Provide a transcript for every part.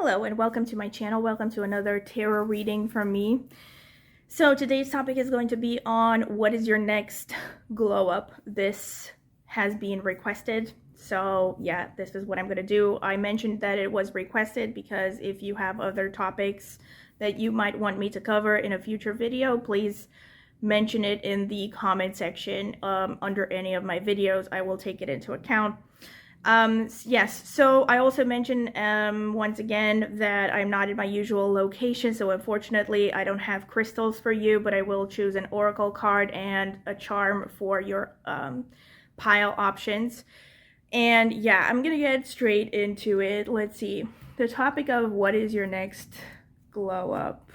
Hello and welcome to my channel. Welcome to another tarot reading from me. So today's topic is going to be on what is your next glow up. This has been requested. So yeah, this is what I'm going to do. I mentioned that it was requested because if you have other topics that you might want me to cover in a future video, please mention it in the comment section under any of my videos. I will take it into account. Yes, so I also mentioned once again that I'm not in my usual location, so unfortunately I don't have crystals for you, but I will choose an oracle card and a charm for your pile options. And yeah, I'm gonna get straight into it. Let's see, the topic of what is your next glow up.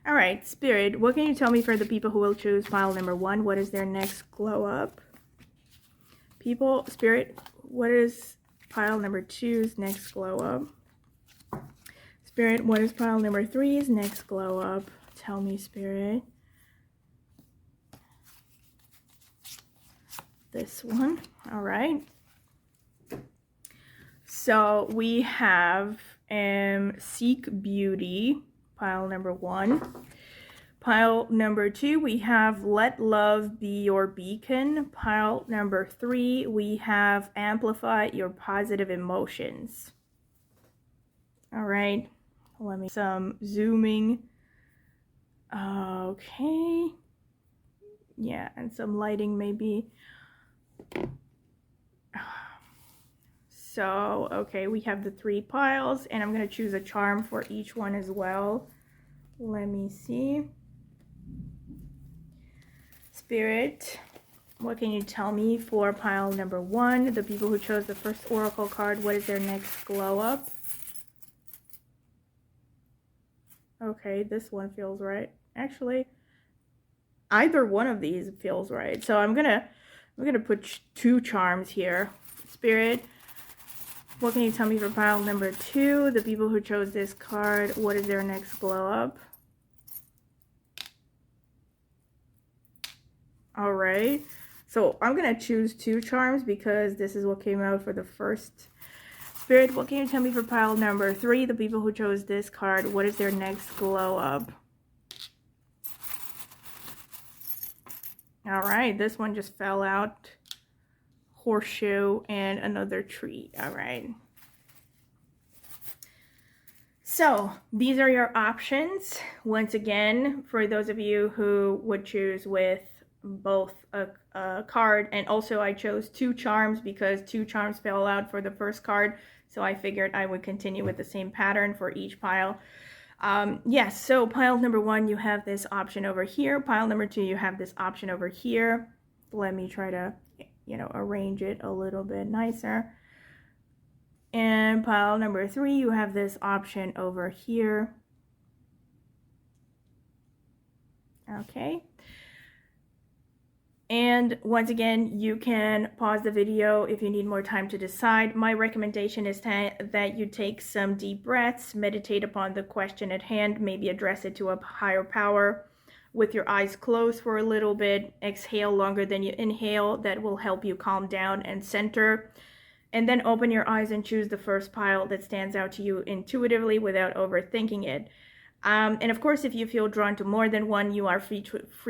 All right, Spirit, what can you tell me for the people who will choose pile number 1? What is their next glow up? People, Spirit, what is pile number 2's next glow up? Spirit, what is pile number 3's next glow up? Tell me, Spirit. This one. All right. So we have Seek Beauty, pile number 1. Pile number 2, we have Let Love Be Your Beacon. Pile number 3, we have Amplify Your Positive Emotions. All right, let me some zooming. Okay. Yeah, and some lighting maybe. So, okay, we have the 3 piles, and I'm going to choose a charm for each one as well. Let me see. Spirit, what can you tell me for pile number 1? The people who chose the first oracle card, what is their next glow up? Okay, this one feels right. Actually, either one of these feels right. So I'm gonna put 2 charms here. Spirit, what can you tell me for pile number 2? The people who chose this card, what is their next glow up? All right, so I'm gonna choose 2 charms because this is what came out for the first. Spirit, what can you tell me for pile number 3? The people who chose this card, what is their next glow up? All right, this one just fell out. Horseshoe and another tree. All right. So these are your options. Once again, for those of you who would choose with both a card, and also I chose 2 charms because 2 charms fell out for the first card, so I figured I would continue with the same pattern for each pile. Yes, so pile number 1, you have this option over here. Pile number 2, you have this option over here. Let me try to, arrange it a little bit nicer. And pile number 3, you have this option over here. Okay. And once again, you can pause the video if you need more time to decide. My recommendation is that you take some deep breaths, meditate upon the question at hand, maybe address it to a higher power with your eyes closed for a little bit. Exhale longer than you inhale. That will help you calm down and center. And then open your eyes and choose the first pile that stands out to you intuitively without overthinking it. And of course, if you feel drawn to more than one, you are free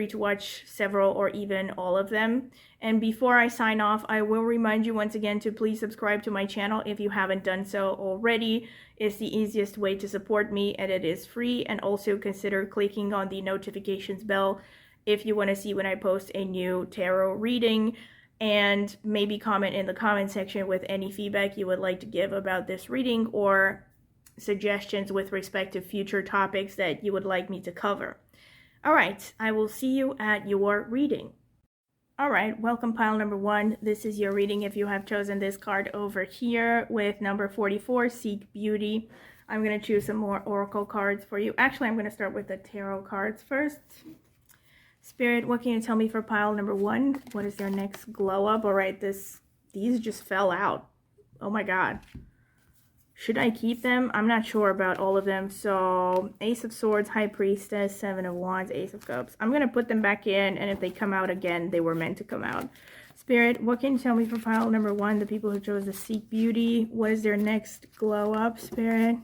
to watch several or even all of them. And before I sign off, I will remind you once again to please subscribe to my channel if you haven't done so already. It's the easiest way to support me, and it is free. And also consider clicking on the notifications bell if you want to see when I post a new tarot reading. And maybe comment in the comment section with any feedback you would like to give about this reading or suggestions with respect to future topics that you would like me to cover. All right, I will see you at your reading. All right, welcome pile number 1. This is your reading if you have chosen this card over here with number 44, Seek Beauty. I'm going to choose some more oracle cards for you. Actually, I'm going to start with the tarot cards first. Spirit, what can you tell me for pile number 1? What is their next glow up? All right, these just fell out. Oh my God. Should I keep them? I'm not sure about all of them. So Ace of Swords, High Priestess, Seven of Wands, Ace of Cups. I'm going to put them back in, and if they come out again, they were meant to come out. Spirit, what can you tell me for pile number 1? The people who chose to seek beauty. What is their next glow up, Spirit?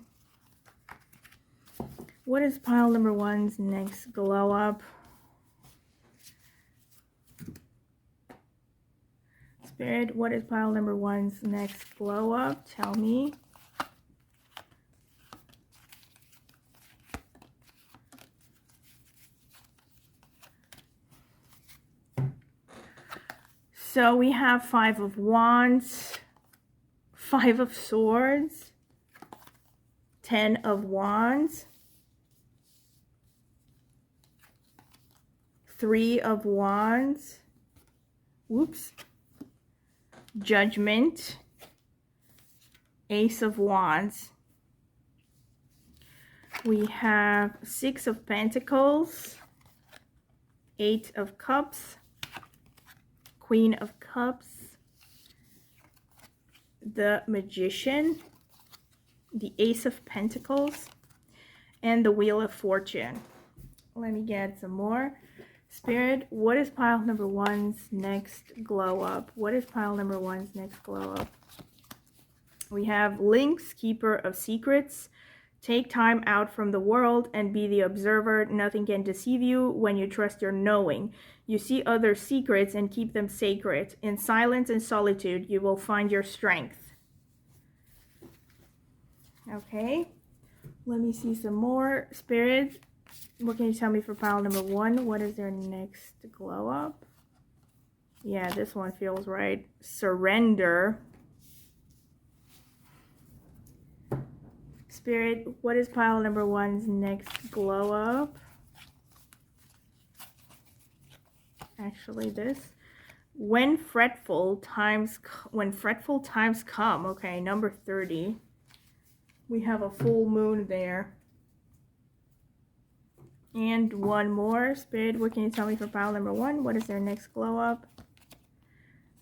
What is pile number 1's next glow up? Spirit, what is pile number 1's next glow up? Tell me. So we have 5 of Wands, 5 of Swords, 10 of Wands, 3 of Wands, whoops, Judgment, Ace of Wands. We have 6 of Pentacles, 8 of Cups, Queen of Cups, the Magician, the Ace of Pentacles, and the Wheel of Fortune. Let me get some more. Spirit, what is pile number 1's next glow up? What is pile number 1's next glow up? We have Lynx, Keeper of Secrets. Take time out from the world and be the observer. Nothing can deceive you when you trust your knowing. You see other secrets and keep them sacred. In silence and solitude, you will find your strength. Okay, let me see some more. Spirit, what can you tell me for pile number 1? What is their next glow up? Yeah, this one feels right. Surrender. Spirit, what is pile number 1's next glow up? Actually, this. When fretful times come. Okay, number 30. We have a full moon there. And one more. Spirit, what can you tell me for pile number 1? What is their next glow up?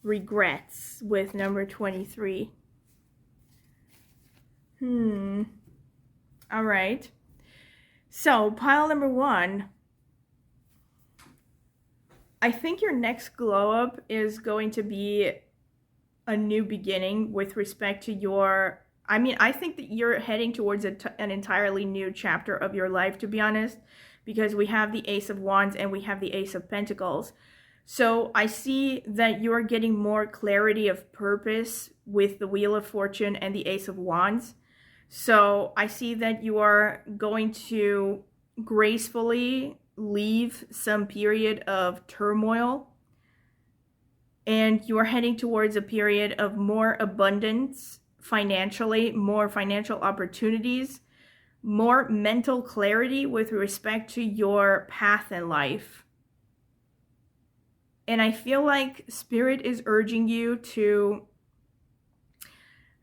Regrets with number 23. All right. So pile number 1. I think your next glow up is going to be a new beginning with respect to your, I think that you're heading towards an entirely new chapter of your life, to be honest, because we have the Ace of Wands and we have the Ace of Pentacles. So I see that you're getting more clarity of purpose with the Wheel of Fortune and the Ace of Wands. So I see that you are going to gracefully leave some period of turmoil, and you are heading towards a period of more abundance financially, more financial opportunities, more mental clarity with respect to your path in life. And I feel like Spirit is urging you to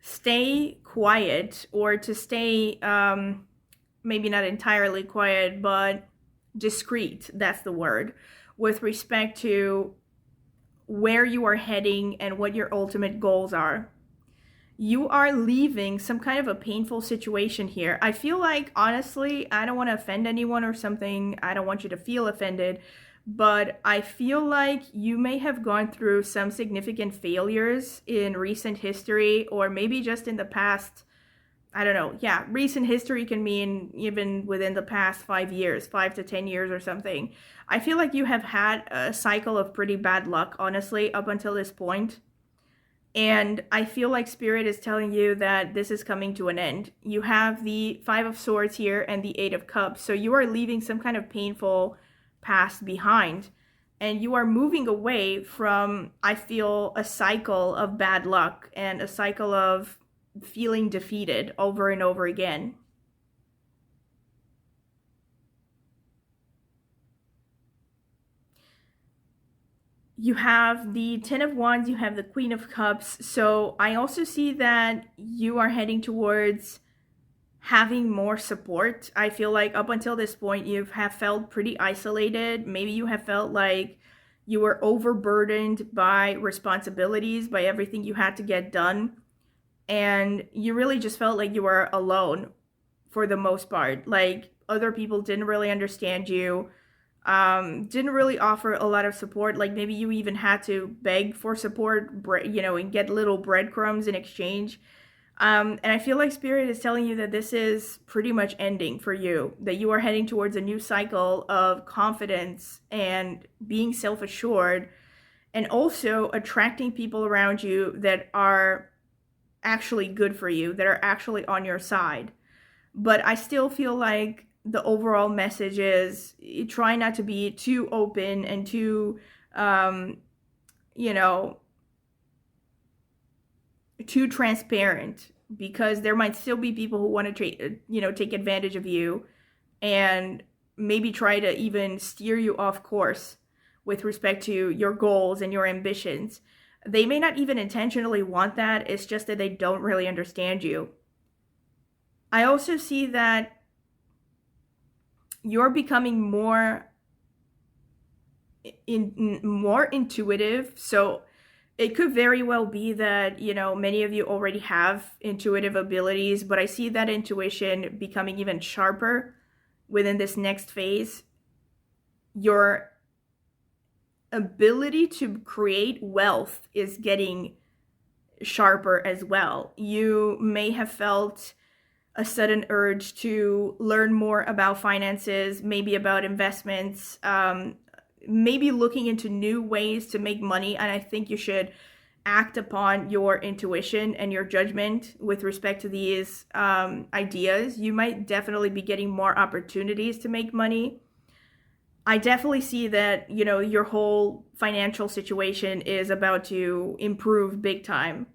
stay quiet, or to stay maybe not entirely quiet, but discreet, that's the word, with respect to where you are heading and what your ultimate goals are. You are leaving some kind of a painful situation here. I feel like, honestly, I don't want to offend anyone or something. I don't want you to feel offended, but I feel like you may have gone through some significant failures in recent history, or maybe just in the past, I don't know. Yeah, recent history can mean even within the past 5 years, 5 to 10 years or something. I feel like you have had a cycle of pretty bad luck, honestly, up until this point. And I feel like Spirit is telling you that this is coming to an end. You have the 5 of Swords here and the 8 of Cups. So you are leaving some kind of painful past behind. And you are moving away from, I feel, a cycle of bad luck and a cycle of feeling defeated over and over again. You have the 10 of Wands, you have the Queen of Cups. So I also see that you are heading towards having more support. I feel like up until this point, you have felt pretty isolated. Maybe you have felt like you were overburdened by responsibilities, by everything you had to get done. and you really just felt like you were alone for the most part. Like other people didn't really understand you, didn't really offer a lot of support. Like maybe you even had to beg for support, and get little breadcrumbs in exchange. And I feel like Spirit is telling you that this is pretty much ending for you, that you are heading towards a new cycle of confidence and being self-assured, and also attracting people around you that are actually good for you, that are actually on your side. But I still feel like the overall message is try not to be too open and too, you know, too transparent, because there might still be people who want to take advantage of you and maybe try to even steer you off course with respect to your goals and your ambitions. They may not even intentionally want that. It's just that they don't really understand you. I also see that you're becoming more intuitive. So it could very well be that, many of you already have intuitive abilities, but I see that intuition becoming even sharper within this next phase. Your ability to create wealth is getting sharper as well. You may have felt a sudden urge to learn more about finances, maybe about investments, maybe looking into new ways to make money. And I think you should act upon your intuition and your judgment with respect to these ideas. You might definitely be getting more opportunities to make money. I definitely see that, your whole financial situation is about to improve big time.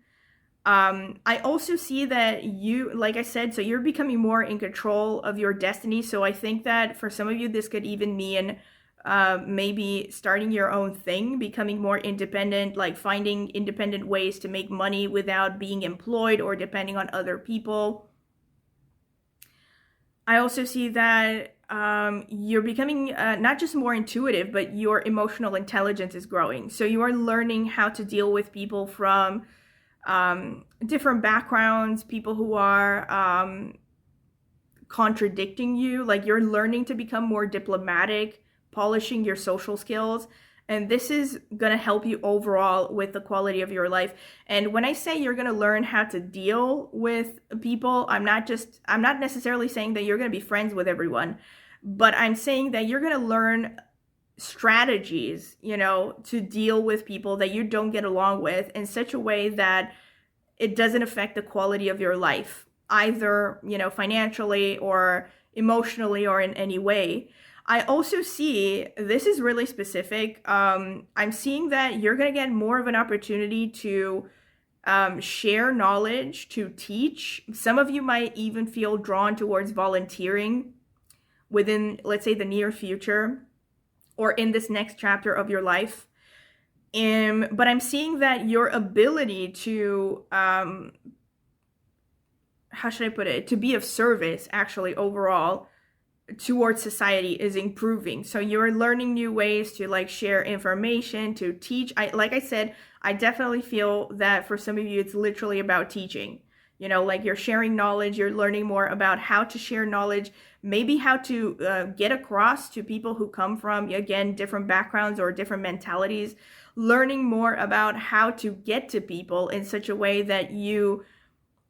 I also see that you, like I said, so you're becoming more in control of your destiny. So I think that for some of you, this could even mean maybe starting your own thing, becoming more independent, like finding independent ways to make money without being employed or depending on other people. I also see that you're becoming not just more intuitive, but your emotional intelligence is growing. So you are learning how to deal with people from different backgrounds, people who are contradicting you. Like you're learning to become more diplomatic, polishing your social skills. And this is going to help you overall with the quality of your life. And when I say you're going to learn how to deal with people, I'm not necessarily saying that you're going to be friends with everyone, but I'm saying that you're going to learn strategies, to deal with people that you don't get along with in such a way that it doesn't affect the quality of your life, either, financially or emotionally or in any way. I also see, this is really specific, I'm seeing that you're going to get more of an opportunity to share knowledge, to teach. Some of you might even feel drawn towards volunteering within, let's say, the near future or in this next chapter of your life. But I'm seeing that your ability to, how should I put it, to be of service actually overall towards society is improving. So you're learning new ways to like share information, to teach. Like I said, I definitely feel that for some of you, it's literally about teaching. Like you're sharing knowledge, you're learning more about how to share knowledge, maybe how to get across to people who come from, again, different backgrounds or different mentalities, learning more about how to get to people in such a way that you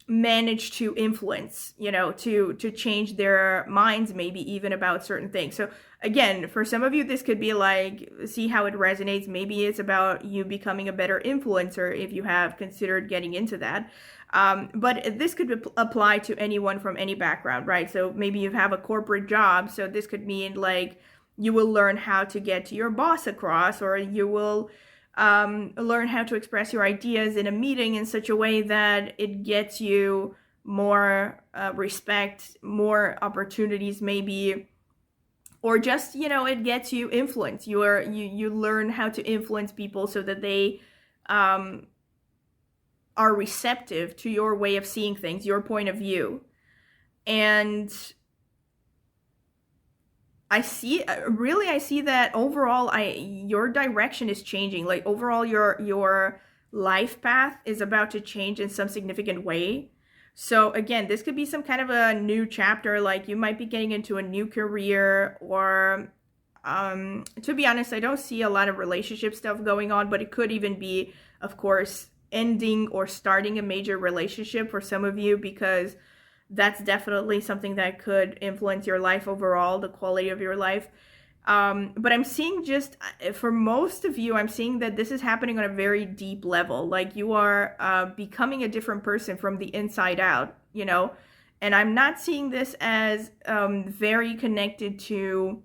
manage to influence, to change their minds, maybe even about certain things. So again, for some of you, this could be like, see how it resonates. Maybe it's about you becoming a better influencer if you have considered getting into that. But this could apply to anyone from any background, right? So maybe you have a corporate job. So this could mean like you will learn how to get to your boss across, or you will learn how to express your ideas in a meeting in such a way that it gets you more respect, more opportunities maybe, or just, it gets you influence. You learn how to influence people so that they are receptive to your way of seeing things, your point of view. And I see that overall your direction is changing. Like overall your life path is about to change in some significant way. So again, this could be some kind of a new chapter, like you might be getting into a new career, or to be honest, I don't see a lot of relationship stuff going on, but it could even be, of course, ending or starting a major relationship for some of you, because that's definitely something that could influence your life overall, the quality of your life. But I'm seeing, just for most of you, I'm seeing that this is happening on a very deep level. Like you are becoming a different person from the inside out, you know? And I'm not seeing this as very connected to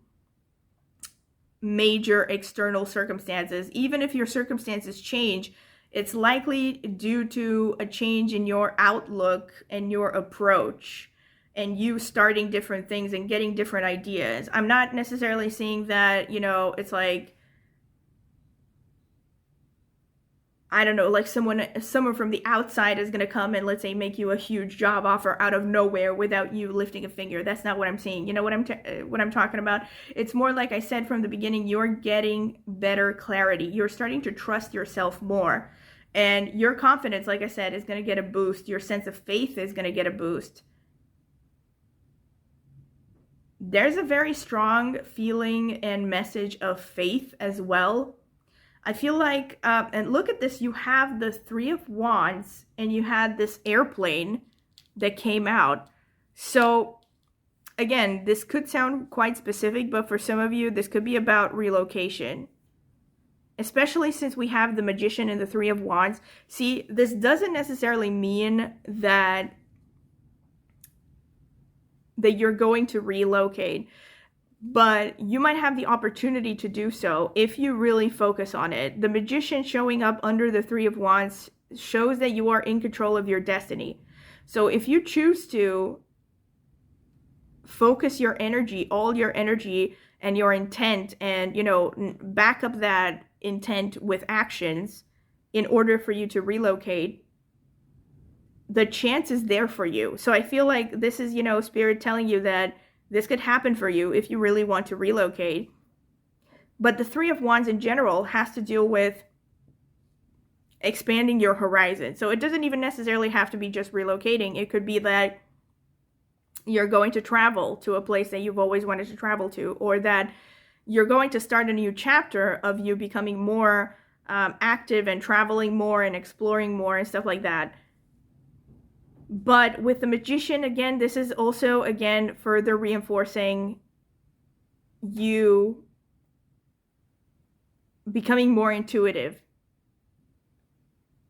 major external circumstances. Even if your circumstances change, it's likely due to a change in your outlook and your approach, and you starting different things and getting different ideas. I'm not necessarily seeing that, you know, it's like, I don't know, like someone from the outside is going to come and, let's say, make you a huge job offer out of nowhere without you lifting a finger. That's not what I'm seeing. You know what I'm talking about? It's more like I said from the beginning, you're getting better clarity. You're starting to trust yourself more. And your confidence, like I said, is going to get a boost. Your sense of faith is going to get a boost. There's a very strong feeling and message of faith as well. I feel like, and look at this, you have the Three of Wands and you had this airplane that came out. So again, this could sound quite specific, but for some of you, this could be about relocation. Especially since we have the Magician and the Three of Wands. See, this doesn't necessarily mean that you're going to relocate, but you might have the opportunity to do so if you really focus on it. The Magician showing up under the Three of Wands shows that you are in control of your destiny. So if you choose to focus your energy, all your energy and your intent, and, you know, back up that intent with actions in order for you to relocate, the chance is there for you. So I feel like this is, you know, Spirit telling you that this could happen for you if you really want to relocate. But the Three of Wands in general has to deal with expanding your horizon. So it doesn't even necessarily have to be just relocating. It could be that you're going to travel to a place that you've always wanted to travel to, or that you're going to start a new chapter of you becoming more active and traveling more and exploring more and stuff like that. But with the Magician, again, this is also, again, further reinforcing you becoming more intuitive.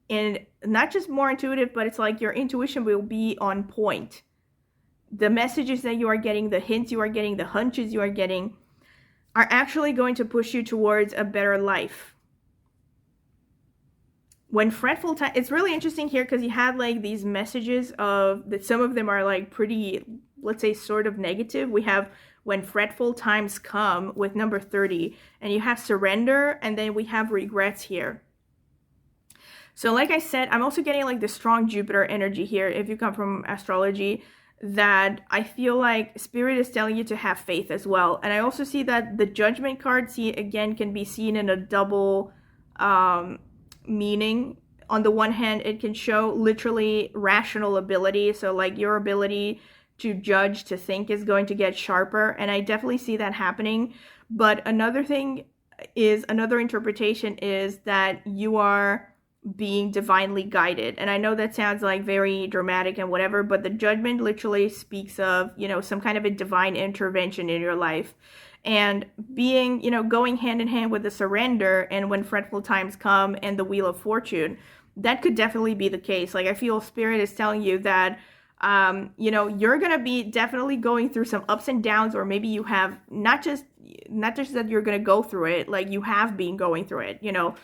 And not just more intuitive, but it's like your intuition will be on point. The messages that you are getting, the hints you are getting, the hunches you are getting are actually going to push you towards a better life. When fretful time, it's really interesting here because you have like these messages of that, some of them are like pretty, let's say, sort of negative. We have when fretful times come with number 30, and you have surrender, and then we have regrets here. So like I said, I'm also getting like the strong Jupiter energy here if you come from astrology, that I feel like Spirit is telling you to have faith as well. And I also see that the Judgment card, see, again, can be seen in a double meaning. On the one hand, it can show literally rational ability, so like your ability to judge, to think is going to get sharper, and I definitely see that happening. But another thing is, another interpretation is that you are being divinely guided. And I know that sounds like very dramatic and whatever, but the Judgment literally speaks of, you know, some kind of a divine intervention in your life. And being, you know, going hand in hand with the surrender, and when fretful times come, and the Wheel of Fortune, that could definitely be the case. Like I feel Spirit is telling you that, you know, you're going to be definitely going through some ups and downs, or maybe you have not just that you're going to go through it, like you have been going through it, you know.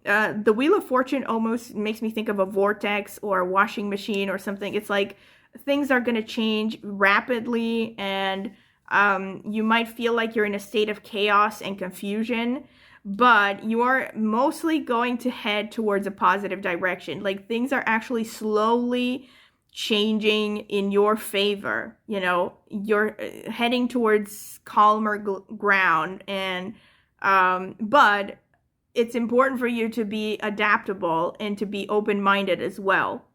The Wheel of Fortune almost makes me think of a vortex or a washing machine or something. It's like things are going to change rapidly, and you might feel like you're in a state of chaos and confusion, but you are mostly going to head towards a positive direction. Like things are actually slowly changing in your favor. You know, you're heading towards calmer ground, and but it's important for you to be adaptable and to be open-minded as well.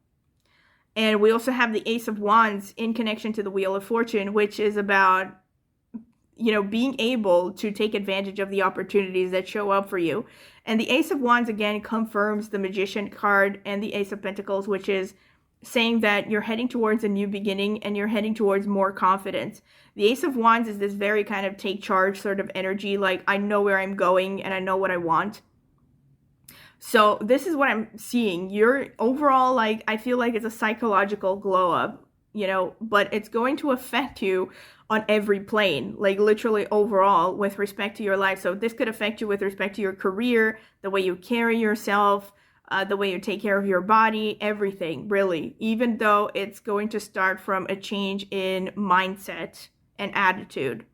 And we also have the Ace of Wands in connection to the Wheel of Fortune, which is about, you know, being able to take advantage of the opportunities that show up for you. And the Ace of Wands, again, confirms the Magician card and the Ace of Pentacles, which is saying that you're heading towards a new beginning and you're heading towards more confidence. The Ace of Wands is this very kind of take charge sort of energy, like I know where I'm going and I know what I want. So this is what I'm seeing. You're overall, like, I feel like it's a psychological glow up, you know, but it's going to affect you on every plane, like literally overall with respect to your life. So this could affect you with respect to your career, the way you carry yourself, the way you take care of your body, everything, really, even though it's going to start from a change in mindset and attitude.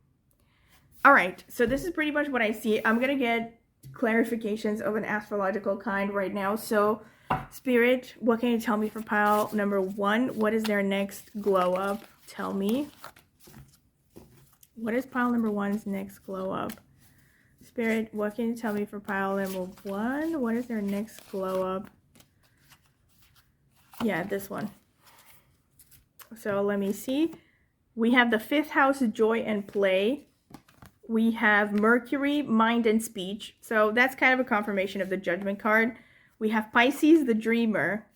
All right, so this is pretty much what I see. I'm going to get clarifications of an astrological kind right now. So, Spirit, what can you tell me for pile number 1? What is their next glow up? Tell me. What is pile number 1's next glow up? Spirit, what can you tell me for pile number 1? What is their next glow up? Yeah, this one. So let me see. We have the 5th house, joy and play. We have Mercury, mind and speech. So that's kind of a confirmation of the Judgment card. We have Pisces, the dreamer.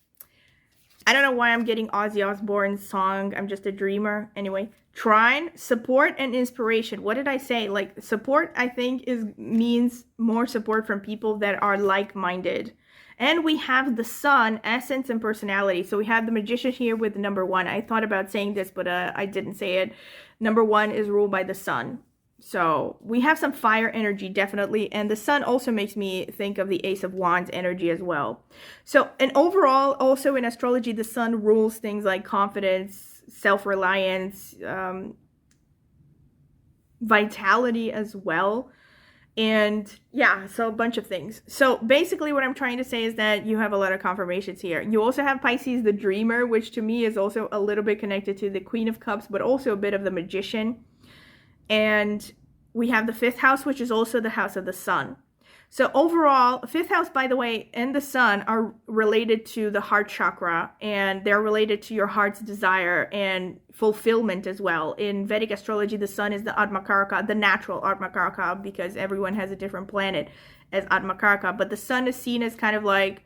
I don't know why I'm getting Ozzy Osbourne's song, I'm Just a Dreamer. Anyway, Trine, support and inspiration. What did I say? Like, support, I think, means more support from people that are like-minded. And we have the Sun, essence and personality. So we have the Magician here with number 1. I thought about saying this, but I didn't say it. Number 1 is ruled by the Sun. So we have some fire energy, definitely. And the Sun also makes me think of the Ace of Wands energy as well. So, and overall, also in astrology, the Sun rules things like confidence, self-reliance, vitality as well. And yeah, so a bunch of things. So basically what I'm trying to say is that you have a lot of confirmations here. You also have Pisces, the dreamer, which to me is also a little bit connected to the Queen of Cups, but also a bit of the Magician. And we have the 5th house, which is also the house of the Sun. So overall, 5th house, by the way, and the Sun are related to the heart chakra, and they're related to your heart's desire and fulfillment as well. In Vedic astrology, the Sun is the Atmakaraka, the natural Atmakaraka, because everyone has a different planet as Atmakaraka. But the Sun is seen as kind of like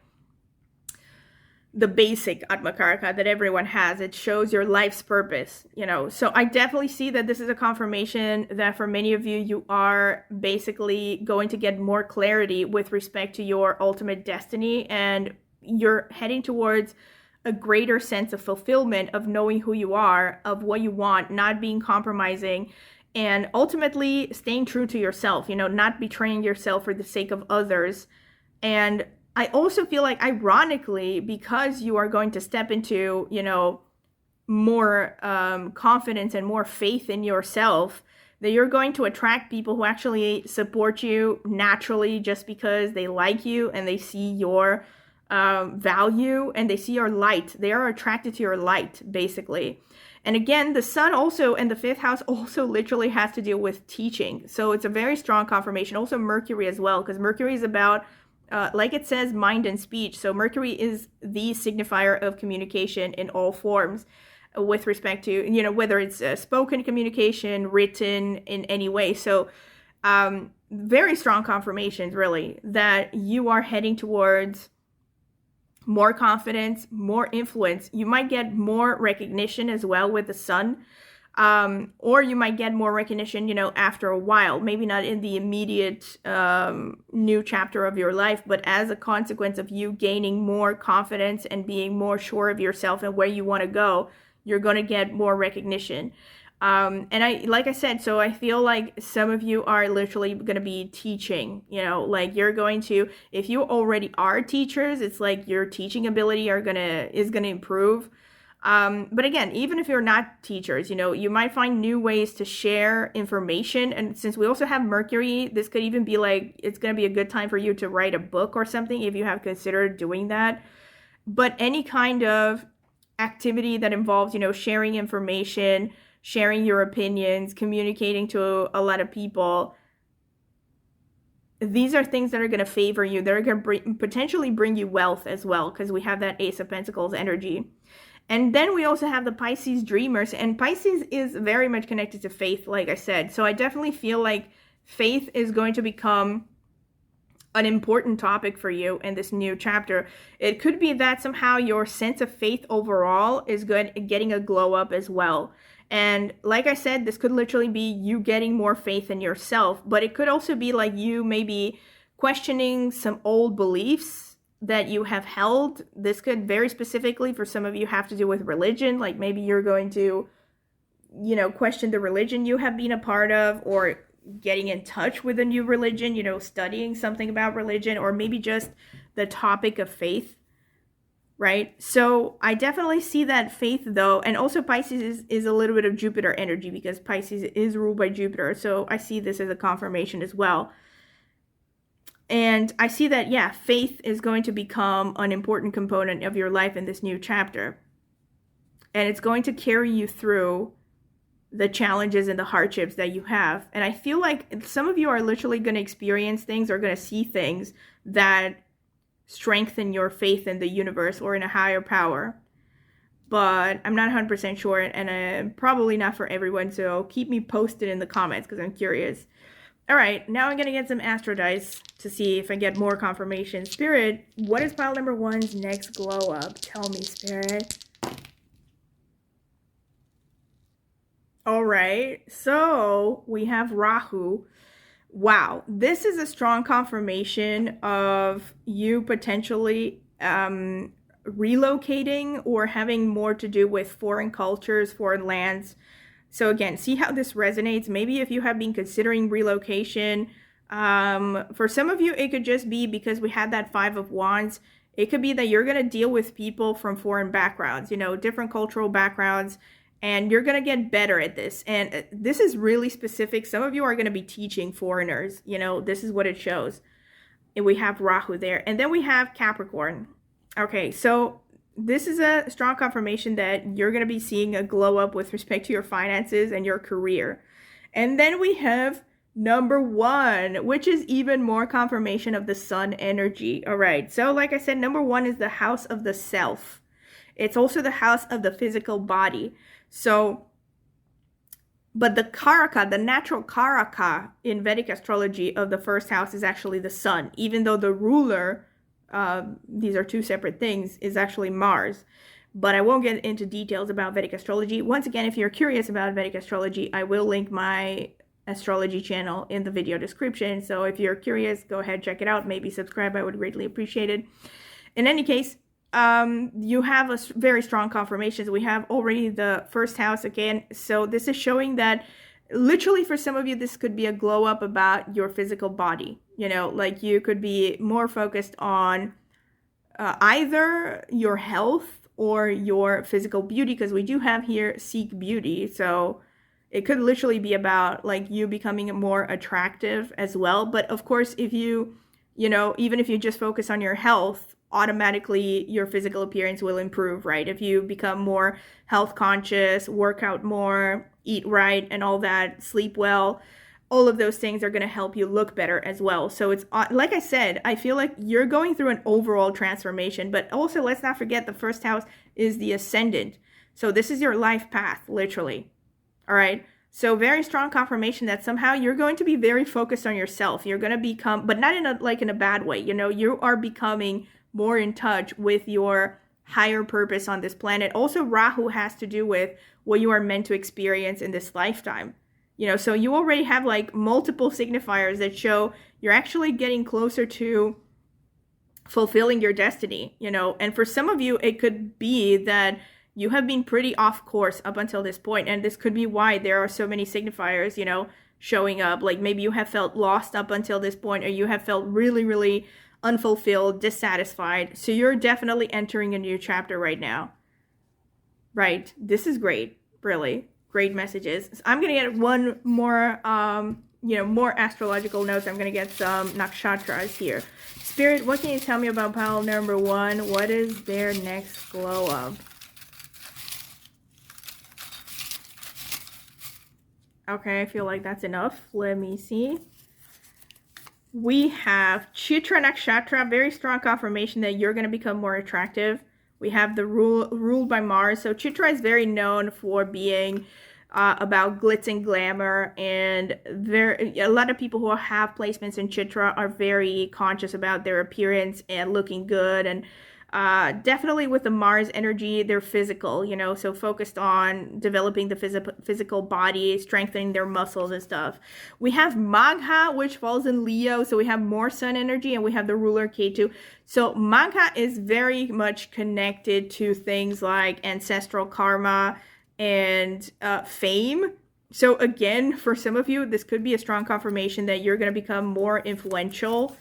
the basic Atmakaraka that everyone has. It shows your life's purpose, you know. So I definitely see that this is a confirmation that for many of you, you are basically going to get more clarity with respect to your ultimate destiny, and you're heading towards a greater sense of fulfillment, of knowing who you are, of what you want, not being compromising, and ultimately staying true to yourself, you know, not betraying yourself for the sake of others. And I also feel like, ironically, because you are going to step into, you know, more confidence and more faith in yourself, that you're going to attract people who actually support you naturally just because they like you and they see your value and they see your light. They are attracted to your light, basically. And again, the Sun also, and the 5th house also literally has to deal with teaching. So it's a very strong confirmation. Also Mercury as well, because Mercury is about like it says, mind and speech. So Mercury is the signifier of communication in all forms with respect to, you know, whether it's spoken communication, written in any way. So very strong confirmations, really, that you are heading towards more confidence, more influence. You might get more recognition as well with the Sun. Or you might get more recognition, you know, after a while, maybe not in the immediate new chapter of your life, but as a consequence of you gaining more confidence and being more sure of yourself and where you want to go, you're going to get more recognition. And like I said, so I feel like some of you are literally going to be teaching, you know, like you're going to, if you already are teachers, it's like your teaching ability is going to improve. But again, even if you're not teachers, you know, you might find new ways to share information. And since we also have Mercury, this could even be like, it's going to be a good time for you to write a book or something if you have considered doing that. But any kind of activity that involves, you know, sharing information, sharing your opinions, communicating to a lot of people, these are things that are going to favor you. They're going to potentially bring you wealth as well, because we have that Ace of Pentacles energy. And then we also have the Pisces dreamers, and Pisces is very much connected to faith, like I said. So I definitely feel like faith is going to become an important topic for you in this new chapter. It could be that somehow your sense of faith overall is getting a glow up as well. And like I said, this could literally be you getting more faith in yourself, but it could also be like you maybe questioning some old beliefs that you have held. This could very specifically for some of you have to do with religion. Like maybe you're going to, you know, question the religion you have been a part of, or getting in touch with a new religion, you know, studying something about religion, or maybe just the topic of faith, right? So I definitely see that faith though. And also Pisces is a little bit of Jupiter energy, because Pisces is ruled by Jupiter. So I see this as a confirmation as well. And I see that, yeah, faith is going to become an important component of your life in this new chapter. And it's going to carry you through the challenges and the hardships that you have. And I feel like some of you are literally going to experience things or going to see things that strengthen your faith in the universe or in a higher power. But I'm not 100% sure, and probably not for everyone. So keep me posted in the comments because I'm curious. All right, now I'm going to get some Astro Dice to see if I get more confirmation. Spirit, what is pile number 1's next glow up? Tell me, Spirit. All right, so we have Rahu. Wow, this is a strong confirmation of you potentially relocating or having more to do with foreign cultures, foreign lands. So again, see how this resonates. Maybe if you have been considering relocation, for some of you, it could just be because we had that 5 of Wands. It could be that you're going to deal with people from foreign backgrounds, you know, different cultural backgrounds, and you're going to get better at this. And this is really specific. Some of you are going to be teaching foreigners, you know, this is what it shows. And we have Rahu there. And then we have Capricorn. Okay, so this is a strong confirmation that you're going to be seeing a glow up with respect to your finances and your career. And then we have number 1, which is even more confirmation of the sun energy. All right, so like I said, number 1 is the house of the self. It's also the house of the physical body. So, but the Karaka, the natural Karaka in Vedic astrology of the first house is actually the sun, even though the ruler, these are 2 separate things, is actually Mars. But I won't get into details about Vedic astrology. Once again, if you're curious about Vedic astrology, I will link my astrology channel in the video description. So if you're curious, go ahead, check it out. Maybe subscribe. I would greatly appreciate it. In any case, you have a very strong confirmations. We have already the first house again. So this is showing that literally for some of you, this could be a glow up about your physical body. You know, like you could be more focused on either your health or your physical beauty, because we do have here seek beauty. So it could literally be about like you becoming more attractive as well. But of course, if you know, even if you just focus on your health, automatically your physical appearance will improve, right? If you become more health conscious, work out more, eat right, and all that, sleep well, all of those things are going to help you look better as well. So it's like I said, I feel like you're going through an overall transformation, but also let's not forget the first house is the ascendant. So this is your life path, literally. All right. So very strong confirmation that somehow you're going to be very focused on yourself. You're going to become, but not in a bad way. You know, you are becoming more in touch with your higher purpose on this planet. Also, Rahu has to do with what you are meant to experience in this lifetime. You know, so you already have like multiple signifiers that show you're actually getting closer to fulfilling your destiny, you know. And for some of you, it could be that you have been pretty off course up until this point, and this could be why there are so many signifiers, you know, showing up. Like maybe you have felt lost up until this point, or you have felt really, really unfulfilled, dissatisfied. So you're definitely entering a new chapter right now. Right? This is great. Really great messages. So I'm going to get one more, you know, more astrological notes. I'm going to get some nakshatras here. Spirit, what can you tell me about pile number 1? What is their next glow up? Okay, I feel like that's enough. Let me see. We have Chitra Nakshatra, very strong confirmation that you're going to become more attractive. We have the ruled by Mars. So Chitra is very known for being about glitz and glamour, and a lot of people who have placements in Chitra are very conscious about their appearance and looking good, and definitely with the Mars energy, they're physical, you know, so focused on developing the physical body, strengthening their muscles and stuff. We have Magha, which falls in Leo, so we have more sun energy, and we have the ruler Ketu. So Magha is very much connected to things like ancestral karma and fame. So again, for some of you, this could be a strong confirmation that you're going to become more influential.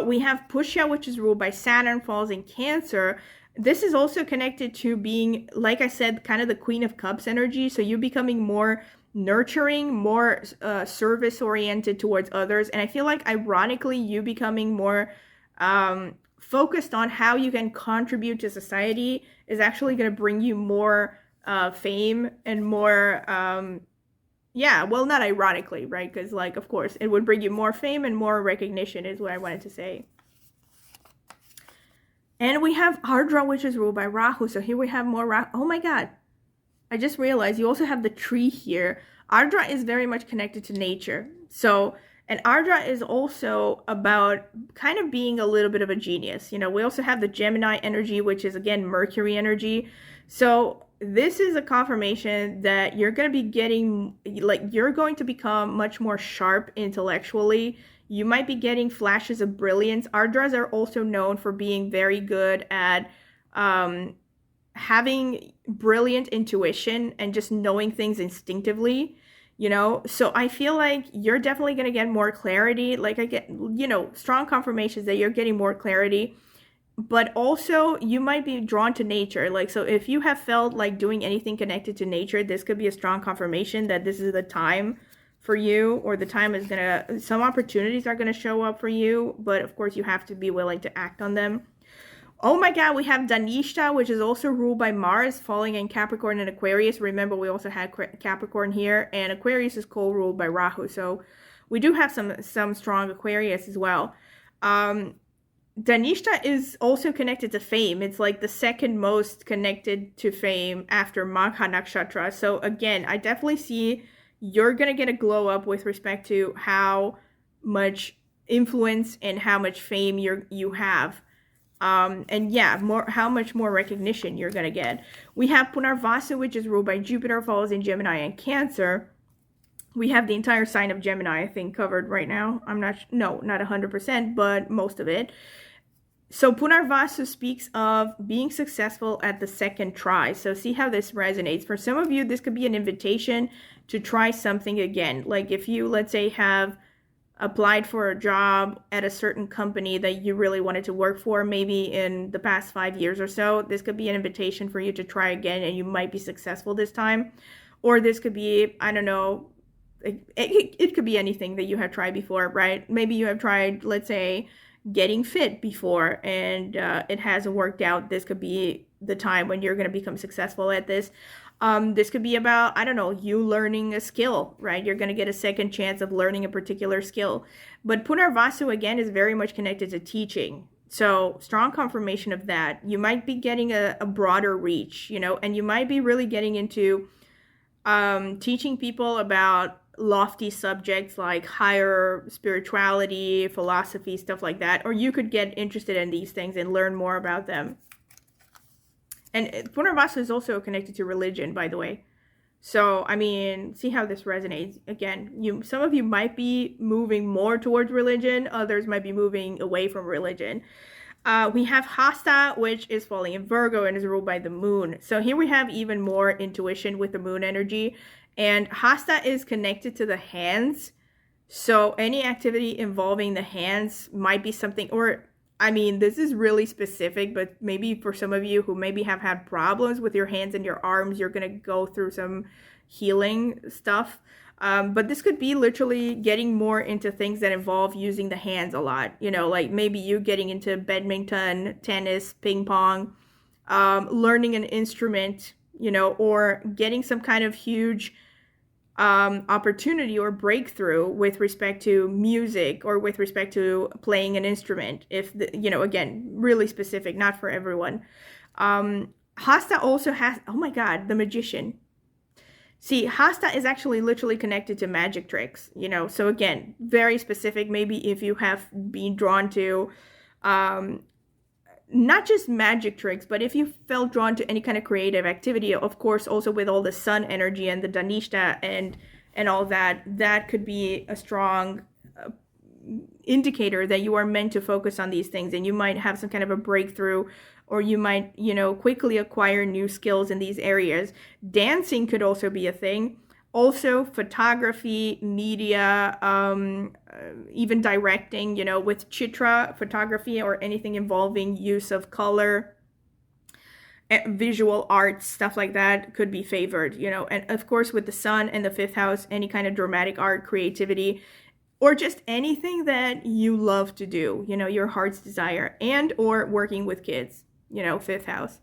We have Pushya, which is ruled by Saturn, falls in Cancer. This is also connected to being, like I said, kind of the Queen of Cups energy. So you becoming more nurturing, more service-oriented towards others. And I feel like, ironically, you becoming more focused on how you can contribute to society is actually going to bring you more fame and more... yeah, well, not ironically, right? Because, like, of course, it would bring you more fame and more recognition is what I wanted to say. And we have Ardra, which is ruled by Rahu. So here we have more Rahu. Oh my God. I just realized you also have the tree here. Ardra is very much connected to nature. So, and Ardra is also about kind of being a little bit of a genius. You know, we also have the Gemini energy, which is, again, Mercury energy. So this is a confirmation that you're going to be getting, like, you're going to become much more sharp intellectually. You might be getting flashes of brilliance. Ardras are also known for being very good at having brilliant intuition and just knowing things instinctively, you know? So I feel like you're definitely going to get more clarity. Like, I get, you know, strong confirmations that you're getting more clarity. But also, you might be drawn to nature. Like, so if you have felt like doing anything connected to nature, this could be a strong confirmation that this is the time for you, or the time is gonna, some opportunities are gonna show up for you, but of course you have to be willing to act on them. Oh my God, we have Dhanishta, which is also ruled by Mars, falling in Capricorn and Aquarius. Remember, we also had Capricorn here, and Aquarius is co-ruled by Rahu. So we do have some strong Aquarius as well. Dhanishta is also connected to fame. It's like the second most connected to fame after Magha Nakshatra. So again, I definitely see you're going to get a glow up with respect to how much influence and how much fame you have. And yeah, how much more recognition you're going to get. We have Punarvasu, which is ruled by Jupiter, falls in Gemini and Cancer. We have the entire sign of Gemini, I think, covered right now. not 100%, but most of it. So Punarvasu speaks of being successful at the second try. So see how this resonates. For some of you, this could be an invitation to try something again. Like if you, let's say, have applied for a job at a certain company that you really wanted to work for, maybe in the past 5 years or so, this could be an invitation for you to try again, and you might be successful this time. Or this could be, I don't know, it could be anything that you have tried before, right? Maybe you have tried, let's say, getting fit before, and it hasn't worked out. This could be the time when you're going to become successful at this. This could be about, I don't know, you learning a skill, right? You're going to get a second chance of learning a particular skill. But Punarvasu, again, is very much connected to teaching. So strong confirmation of that. You might be getting a broader reach, you know, and you might be really getting into teaching people about lofty subjects like higher spirituality, philosophy, stuff like that. Or you could get interested in these things and learn more about them. And Punarvasu is also connected to religion, by the way. So, I mean, see how this resonates. Again, some of you might be moving more towards religion. Others might be moving away from religion. We have Hasta, which is falling in Virgo and is ruled by the moon. So here we have even more intuition with the moon energy. And Hasta is connected to the hands. So any activity involving the hands might be something, or I mean, this is really specific, but maybe for some of you who maybe have had problems with your hands and your arms, you're going to go through some healing stuff. But this could be literally getting more into things that involve using the hands a lot. You know, like maybe you getting into badminton, tennis, ping pong, learning an instrument, you know, or getting some kind of huge opportunity or breakthrough with respect to music or with respect to playing an instrument. If, again, really specific, not for everyone. Hasta also has, oh my God, the Magician. See, Hasta is actually literally connected to magic tricks, so again, very specific. Maybe if you have been drawn to not just magic tricks, but if you felt drawn to any kind of creative activity, of course, also with all the sun energy and the Danishta and all that, that could be a strong indicator that you are meant to focus on these things, and you might have some kind of a breakthrough, or you might, quickly acquire new skills in these areas. Dancing could also be a thing. Also, photography, media, even directing, with chitra, photography, or anything involving use of color, visual arts, stuff like that could be favored, and of course with the sun and the 5th house, any kind of dramatic art, creativity, or just anything that you love to do, your heart's desire, and or working with kids, 5th house.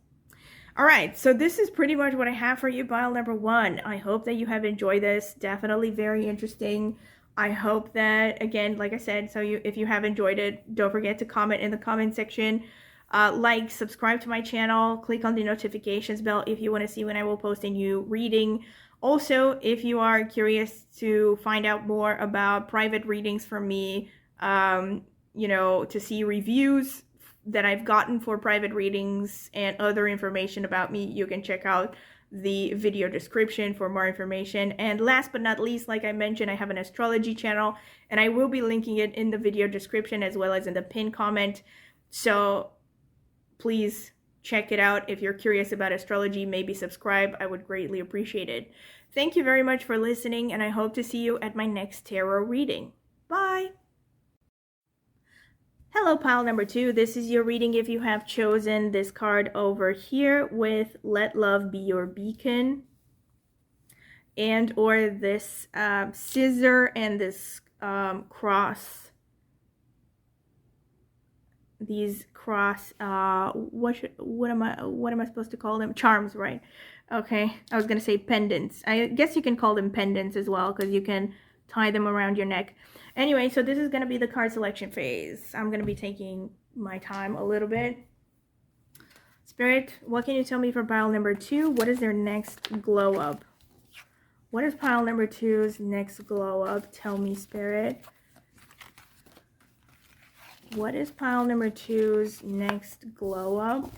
All right, so this is pretty much what I have for you, pile number 1. I hope that you have enjoyed this. Definitely very interesting. I hope that, again, like I said, if you have enjoyed it, don't forget to comment in the comment section. Like, subscribe to my channel, click on the notifications bell if you want to see when I will post a new reading. Also, if you are curious to find out more about private readings from me, to see reviews that I've gotten for private readings and other information about me, you can check out the video description for more information. And last but not least, like I mentioned, I have an astrology channel, and I will be linking it in the video description as well as in the pinned comment. So please check it out. If you're curious about astrology, maybe subscribe. I would greatly appreciate it. Thank you very much for listening, and I hope to see you at my next tarot reading. Bye! Hello, pile number 2. This is your reading if you have chosen this card over here with Let Love Be Your Beacon, and or this scissor and this cross. These cross, what am I supposed to call them? Charms, right? Okay, I was gonna say pendants. I guess you can call them pendants as well, because you can tie them around your neck. Anyway, so this is gonna be the card selection phase. I'm gonna be taking my time a little bit. Spirit, what can you tell me for pile number 2? What is their next glow up? What is pile number 2's next glow up? Tell me, Spirit. What is pile number 2's next glow up?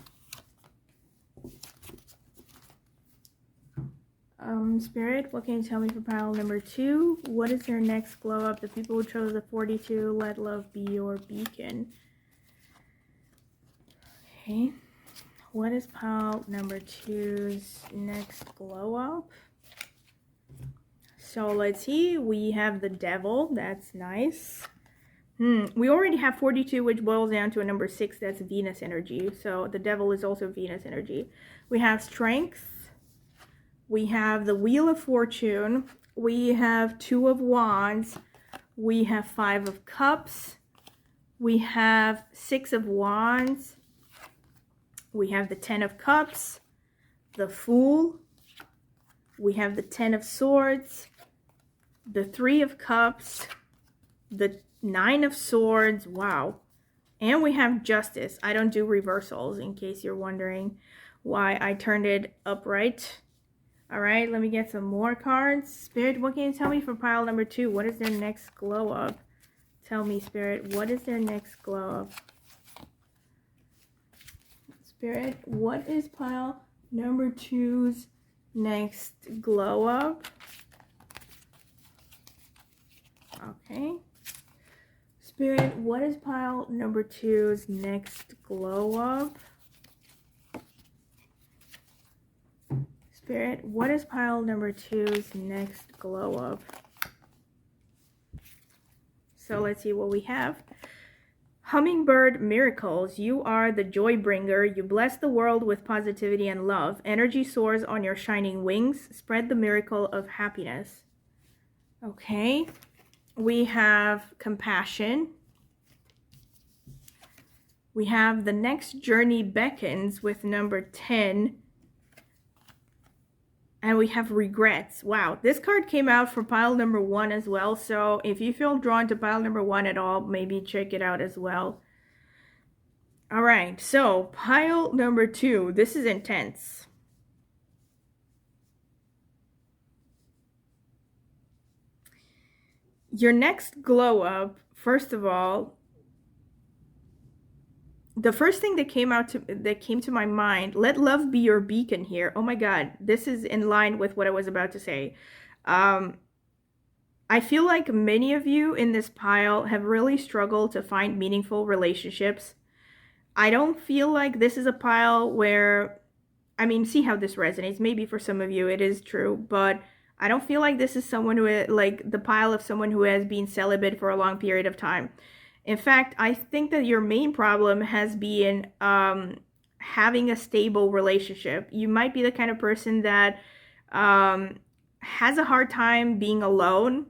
Spirit, what can you tell me for pile number 2? What is their next glow up? The people who chose the 42, let love be your beacon. Okay. What is pile number 2's next glow up? So let's see. We have the devil. That's nice. We already have 42, which boils down to a number 6. That's Venus energy. So the devil is also Venus energy. We have strength. We have the Wheel of Fortune. We have 2 of Wands. We have 5 of Cups. We have 6 of Wands. We have the 10 of Cups. The Fool. We have the 10 of Swords. The 3 of Cups. The 9 of Swords. Wow. And we have Justice. I don't do reversals, in case you're wondering why I turned it upright. All right, let me get some more cards. Spirit, what can you tell me for pile number 2? What is their next glow up? Tell me, Spirit, what is their next glow up? Spirit, what is pile number 2's next glow up? Okay. Spirit, what is pile number 2's next glow up? Spirit, what is pile number 2's next glow up? So let's see what we have. Hummingbird miracles. You are the joy bringer. You bless the world with positivity and love. Energy soars on your shining wings. Spread the miracle of happiness. Okay. We have compassion. We have the next journey beckons with number 10. And we have regrets. Wow, this card came out for pile number 1 as well. So if you feel drawn to pile number 1 at all, maybe check it out as well. All right, so pile number 2. This is intense. Your next glow up, first of all, the first thing that came to my mind, let love be your beacon here. Oh my God, this is in line with what I was about to say. I feel like many of you in this pile have really struggled to find meaningful relationships. I don't feel like this is a pile where, I mean, see how this resonates. Maybe for some of you it is true, but I don't feel like this is someone who, like the pile of someone who has been celibate for a long period of time. In fact, I think that your main problem has been having a stable relationship. You might be the kind of person that has a hard time being alone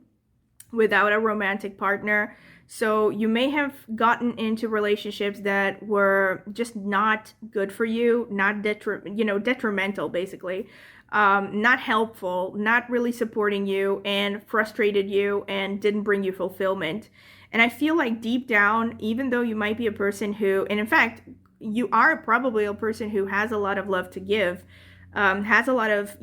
without a romantic partner. So you may have gotten into relationships that were just not good for you, not detrimental, basically, not helpful, not really supporting you, and frustrated you and didn't bring you fulfillment. And I feel like deep down, even though you might be a person who, and in fact, you are probably a person who has a lot of love to give, has a lot of,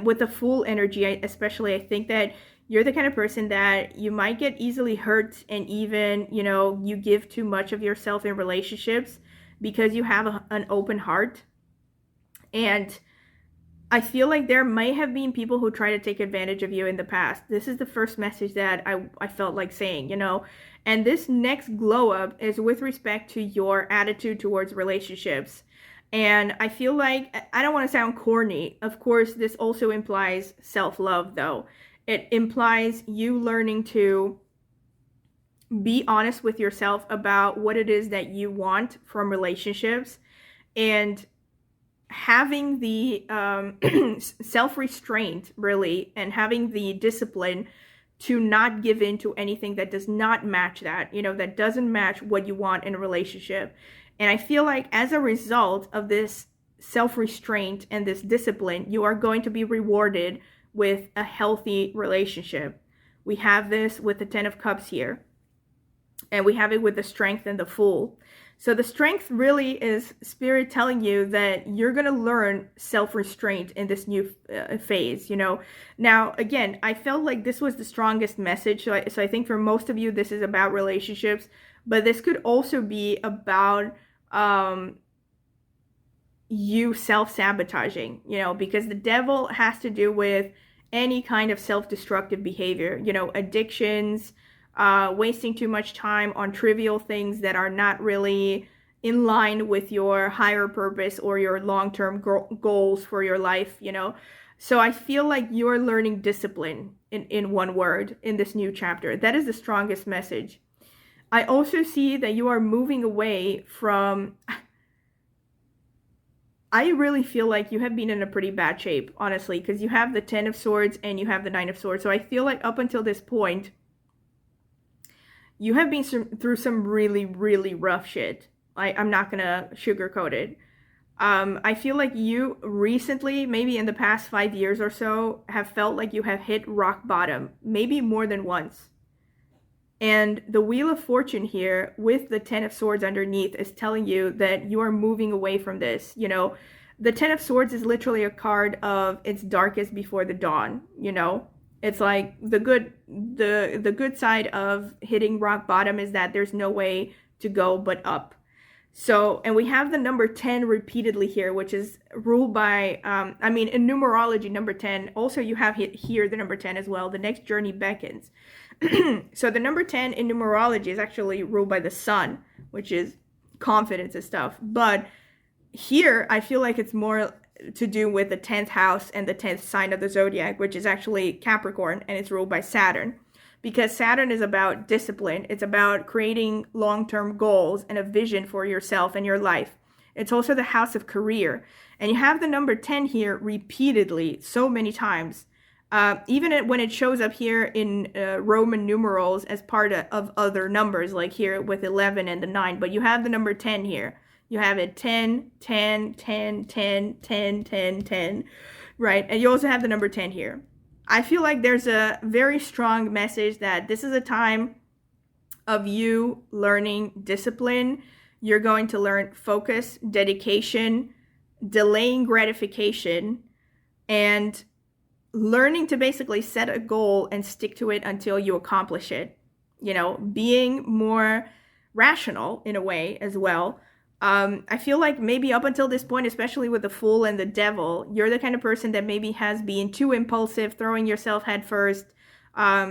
with the full energy, especially, I think that you're the kind of person that you might get easily hurt, and even, you give too much of yourself in relationships because you have an open heart. And I feel like there may have been people who try to take advantage of you in the past. This is the first message that I felt like saying, And this next glow up is with respect to your attitude towards relationships. And I feel like, I don't want to sound corny. Of course, this also implies self-love, though. It implies you learning to be honest with yourself about what it is that you want from relationships, and having the self-restraint, really, and having the discipline to not give in to anything that does not match that, that doesn't match what you want in a relationship. And I feel like as a result of this self-restraint and this discipline, you are going to be rewarded with a healthy relationship. We have this with the 10 of Cups here, and we have it with the Strength and the Fool. So the Strength really is Spirit telling you that you're going to learn self-restraint in this new phase, Now, again, I felt like this was the strongest message. So I think for most of you, this is about relationships, but this could also be about you self-sabotaging, because the Devil has to do with any kind of self-destructive behavior, addictions, wasting too much time on trivial things that are not really in line with your higher purpose or your long-term goals for your life, So I feel like you're learning discipline in one word in this new chapter. That is the strongest message. I also see that you are moving away from... I really feel like you have been in a pretty bad shape, honestly, because you have the 10 of Swords and you have the 9 of Swords. So I feel like up until this point, you have been through some really, really rough shit. I'm not going to sugarcoat it. I feel like you recently, maybe in the past 5 years or so, have felt like you have hit rock bottom, maybe more than once. And the Wheel of Fortune here with the 10 of Swords underneath is telling you that you are moving away from this. The 10 of Swords is literally a card of it's darkest before the dawn, It's like the good side of hitting rock bottom is that there's no way to go but up. So, and we have the number 10 repeatedly here, which is ruled by, in numerology, number 10. Also, you have here the number 10 as well. The next journey beckons. So the number 10 in numerology is actually ruled by the sun, which is confidence and stuff. But here, I feel like it's more to do with the 10th house and the 10th sign of the zodiac, which is actually Capricorn, and it's ruled by Saturn. Because Saturn is about discipline. It's about creating long-term goals and a vision for yourself and your life. It's also the house of career. And you have the number 10 here repeatedly, so many times. Even when it shows up here in Roman numerals as part of other numbers, like here with 11 and the 9. But you have the number 10 here. You have it 10, 10, 10, 10, 10, 10, 10. right? And you also have the number 10 here. I feel like there's a very strong message that this is a time of you learning discipline. You're going to learn focus, dedication, delaying gratification, and learning to basically set a goal and stick to it until you accomplish it. You know, being more rational in a way as well. I feel like maybe up until this point, especially with the Fool and the Devil, you're the kind of person that maybe has been too impulsive, throwing yourself head first,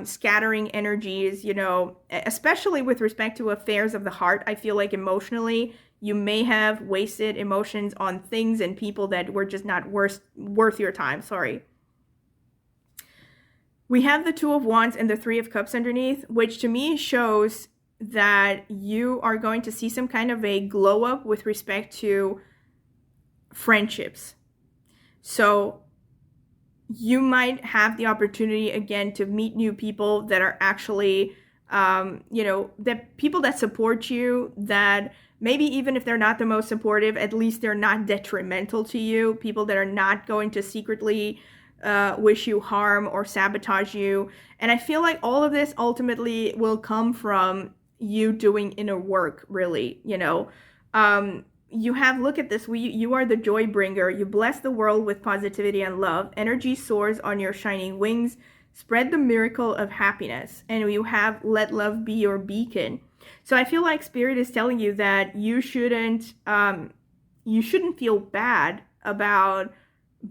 scattering energies, you know, especially with respect to affairs of the heart. I feel like emotionally, you may have wasted emotions on things and people that were just not worth your time. Sorry. We have the Two of Wands and the Three of Cups underneath, which to me shows that you are going to see some kind of a glow up with respect to friendships. So you might have the opportunity again to meet new people that are actually, you know, that people that support you, that maybe even if they're not the most supportive, at least they're not detrimental to you. People that are not going to secretly wish you harm or sabotage you. And I feel like all of this ultimately will come from you doing inner work, really, you know. You have, look at this, you are the joy bringer. You bless the world with positivity and love. Energy soars on your shining wings. Spread the miracle of happiness. And you have let love be your beacon. So I feel like Spirit is telling you that you shouldn't feel bad about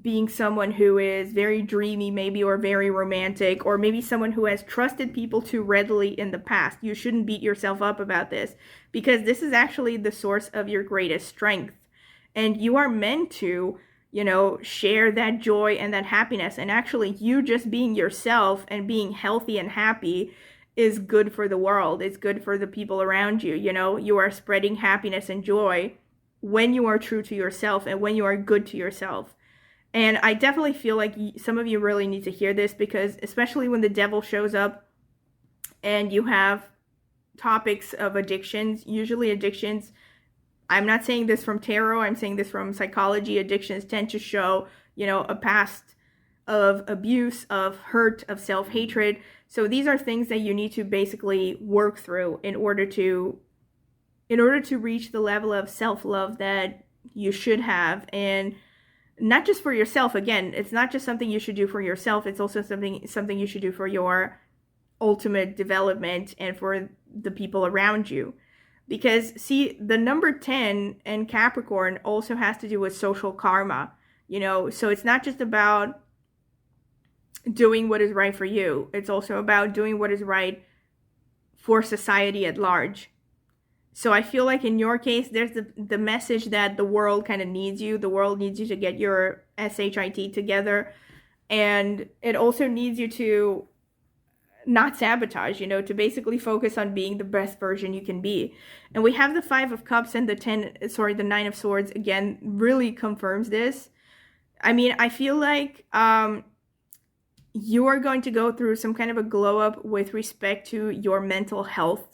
being someone who is very dreamy maybe, or very romantic, or maybe someone who has trusted people too readily in the past. You shouldn't beat yourself up about this, because this is actually the source of your greatest strength. And you are meant to, you know, share that joy and that happiness. And actually you just being yourself and being healthy and happy is good for the world. It's good for the people around you. You know, you are spreading happiness and joy when you are true to yourself and when you are good to yourself. And I definitely feel like some of you really need to hear this, because especially when the Devil shows up and you have topics of addictions, usually addictions, I'm not saying this from tarot, I'm saying this from psychology, addictions tend to show, you know, a past of abuse, of hurt, of self-hatred. So these are things that you need to basically work through in order to reach the level of self-love that you should have. And not just for yourself. Again, it's not just something you should do for yourself. It's also something you should do for your ultimate development and for the people around you. Because see, the number 10 and Capricorn also has to do with social karma, you know, so it's not just about doing what is right for you. It's also about doing what is right for society at large. So I feel like in your case, there's the message that the world kind of needs you. The world needs you to get your SHIT together. And it also needs you to not sabotage, you know, to basically focus on being the best version you can be. And we have the Five of Cups and the Nine of Swords, again, really confirms this. I mean, I feel like you are going to go through some kind of a glow up with respect to your mental health.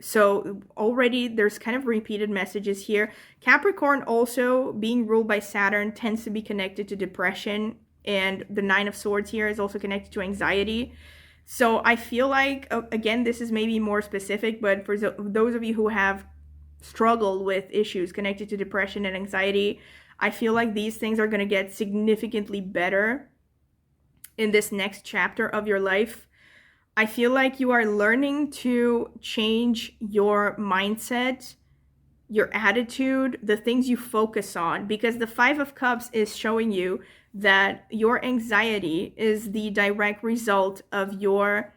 So already there's kind of repeated messages here. Capricorn also being ruled by Saturn tends to be connected to depression. And the Nine of Swords here is also connected to anxiety. So I feel like, again, this is maybe more specific, but for those of you who have struggled with issues connected to depression and anxiety, I feel like these things are going to get significantly better in this next chapter of your life. I feel like you are learning to change your mindset, your attitude, the things you focus on, because the Five of Cups is showing you that your anxiety is the direct result of your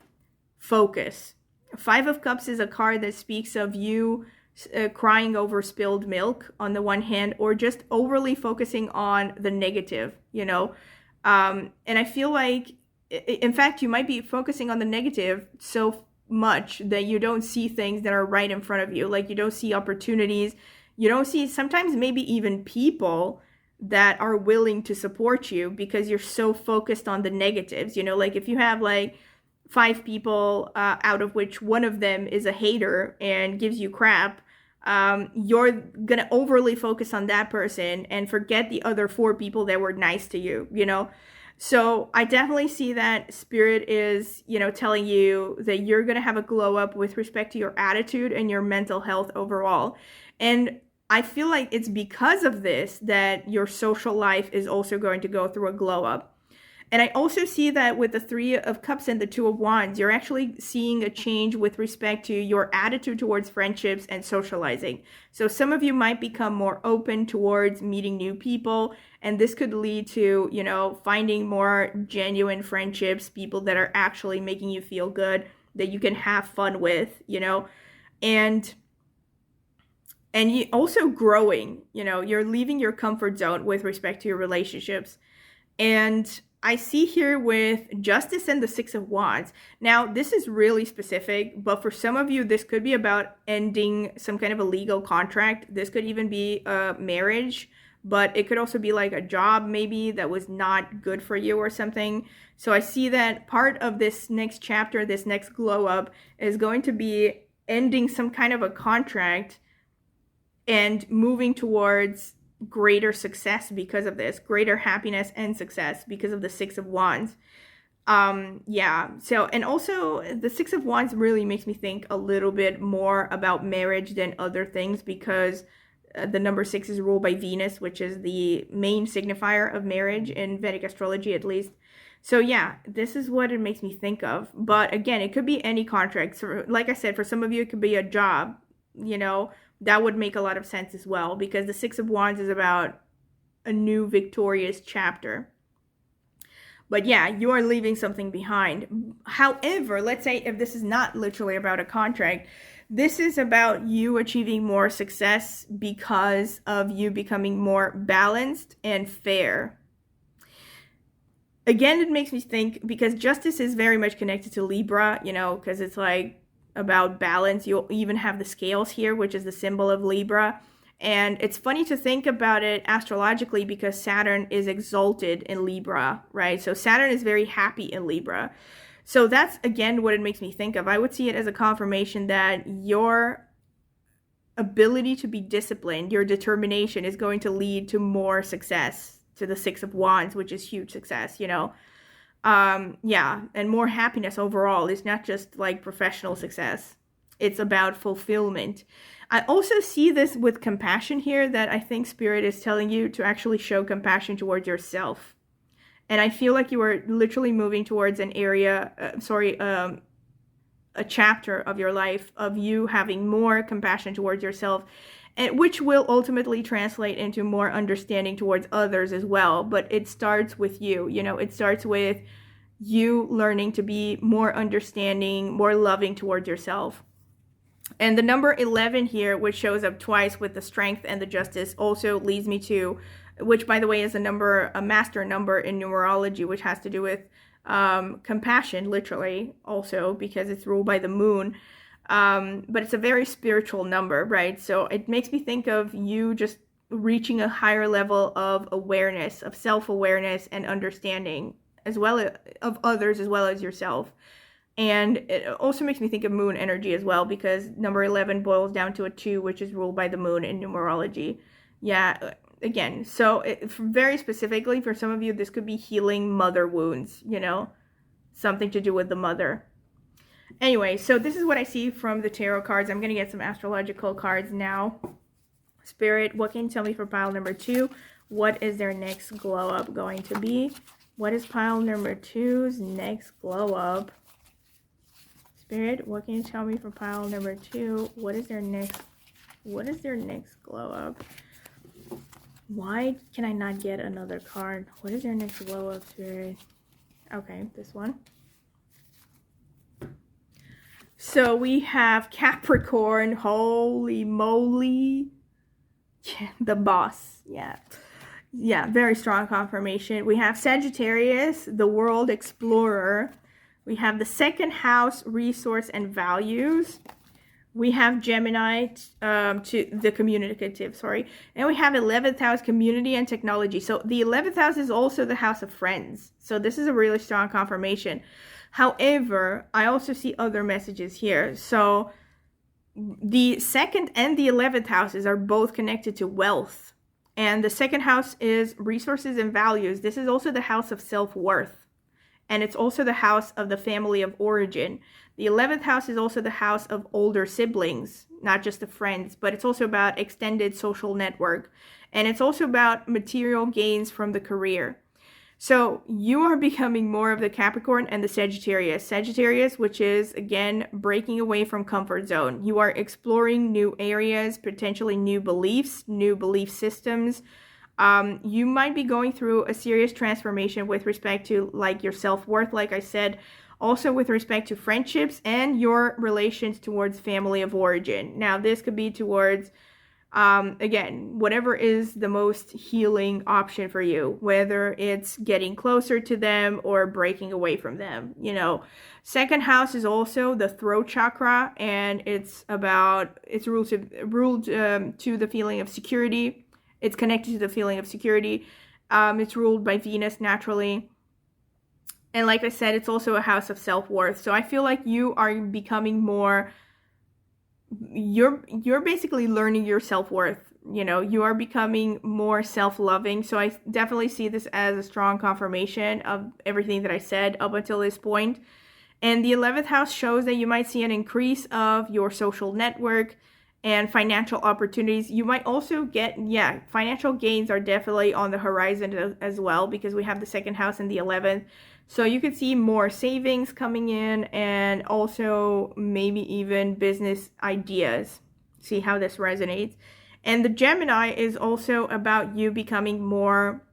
focus. Five of Cups is a card that speaks of you crying over spilled milk on the one hand, or just overly focusing on the negative, you know. And I feel like, in fact, you might be focusing on the negative so much that you don't see things that are right in front of you. Like you don't see opportunities. You don't see sometimes maybe even people that are willing to support you, because you're so focused on the negatives. You know, like if you have like 5 people out of which one of them is a hater and gives you crap, you're going to overly focus on that person and forget the other 4 people that were nice to you, you know? So I definitely see that Spirit is, you know, telling you that you're going to have a glow up with respect to your attitude and your mental health overall. And I feel like it's because of this that your social life is also going to go through a glow up. And I also see that with the 3 of Cups and the 2 of Wands, you're actually seeing a change with respect to your attitude towards friendships and socializing. So some of you might become more open towards meeting new people, and this could lead to, you know, finding more genuine friendships, people that are actually making you feel good, that you can have fun with, you know, and you also growing, you know, you're leaving your comfort zone with respect to your relationships. And I see here with Justice and the 6 of Wands. Now, this is really specific, but for some of you, this could be about ending some kind of a legal contract. This could even be a marriage, but it could also be like a job maybe that was not good for you or something. So I see that part of this next chapter, this next glow up, is going to be ending some kind of a contract and moving towards greater success because of this, greater happiness and success because of the 6 of Wands. Yeah, so, and also the 6 of Wands really makes me think a little bit more about marriage than other things, because the number 6 is ruled by Venus, which is the main signifier of marriage in Vedic astrology, at least. So yeah, this is what it makes me think of. But again, it could be any contract. So like I said, for some of you, it could be a job, you know, that would make a lot of sense as well, because the 6 of Wands is about a new victorious chapter. But yeah, you are leaving something behind. However, let's say if this is not literally about a contract, this is about you achieving more success because of you becoming more balanced and fair. Again, it makes me think, because Justice is very much connected to Libra, you know, because it's like about balance. You'll even have the scales here, which is the symbol of Libra. And it's funny to think about it astrologically, because Saturn is exalted in Libra, right? So Saturn is very happy in Libra. So that's, again, what it makes me think of. I would see it as a confirmation that your ability to be disciplined, your determination, is going to lead to more success, to the 6 of Wands, which is huge success, you know. Yeah, and more happiness overall. It's not just like professional success. It's about fulfillment. I also see this with compassion here, that I think Spirit is telling you to actually show compassion towards yourself. And I feel like you are literally moving towards an area, a chapter of your life of you having more compassion towards yourself, and which will ultimately translate into more understanding towards others as well. But it starts with you, you know, it starts with you learning to be more understanding, more loving towards yourself. And the number 11 here, which shows up twice with the Strength and the Justice, also leads me to, which by the way is a master number in numerology, which has to do with compassion, literally, also because it's ruled by the moon. But it's a very spiritual number, right? So it makes me think of you just reaching a higher level of awareness, of self-awareness and understanding, as well as of others as well as yourself. And it also makes me think of moon energy as well, because number 11 boils down to a 2, which is ruled by the moon in numerology. Yeah, again, so very specifically for some of you, this could be healing mother wounds, you know, something to do with the mother. Anyway, so this is what I see from the tarot cards. I'm going to get some astrological cards now. Spirit, what can you tell me for pile number 2? What is their next glow up going to be? What is pile number 2's next glow up? Spirit, what can you tell me for pile number 2? What is their next glow up? Why can I not get another card? What is their next glow up, Spirit? Okay, this one. So we have Capricorn, holy moly. Yeah, the boss, yeah. Yeah, very strong confirmation. We have Sagittarius, the world explorer. We have the 2nd house, resource and values. We have Gemini, to the communicative, and we have 11th house, community and technology. So the 11th house is also the house of friends. So this is a really strong confirmation. However, I also see other messages here. So the second and the 11th houses are both connected to wealth. And the second house is resources and values. This is also the house of self-worth. And it's also the house of the family of origin. The 11th house is also the house of older siblings, not just the friends, but it's also about extended social network. And it's also about material gains from the career. So you are becoming more of the Capricorn and the Sagittarius. Sagittarius, which is, again, breaking away from comfort zone. You are exploring new areas, potentially new beliefs, new belief systems. You might be going through a serious transformation with respect to like your self-worth, like I said, also with respect to friendships and your relations towards family of origin. Now, this could be towards again, whatever is the most healing option for you, whether it's getting closer to them or breaking away from them. You know, second house is also the throat chakra, and it's ruled to the feeling of security. It's connected to the feeling of security. It's ruled by Venus naturally. And like I said, it's also a house of self-worth. So I feel like you are becoming more, you're basically learning your self-worth. You know, you are becoming more self-loving. So I definitely see this as a strong confirmation of everything that I said up until this point. And the 11th house shows that you might see an increase of your social network and financial opportunities. You might also get, financial gains are definitely on the horizon as well, because we have the second house and the 11th. So you could see more savings coming in, and also maybe even business ideas. See how this resonates. And the Gemini is also about you becoming more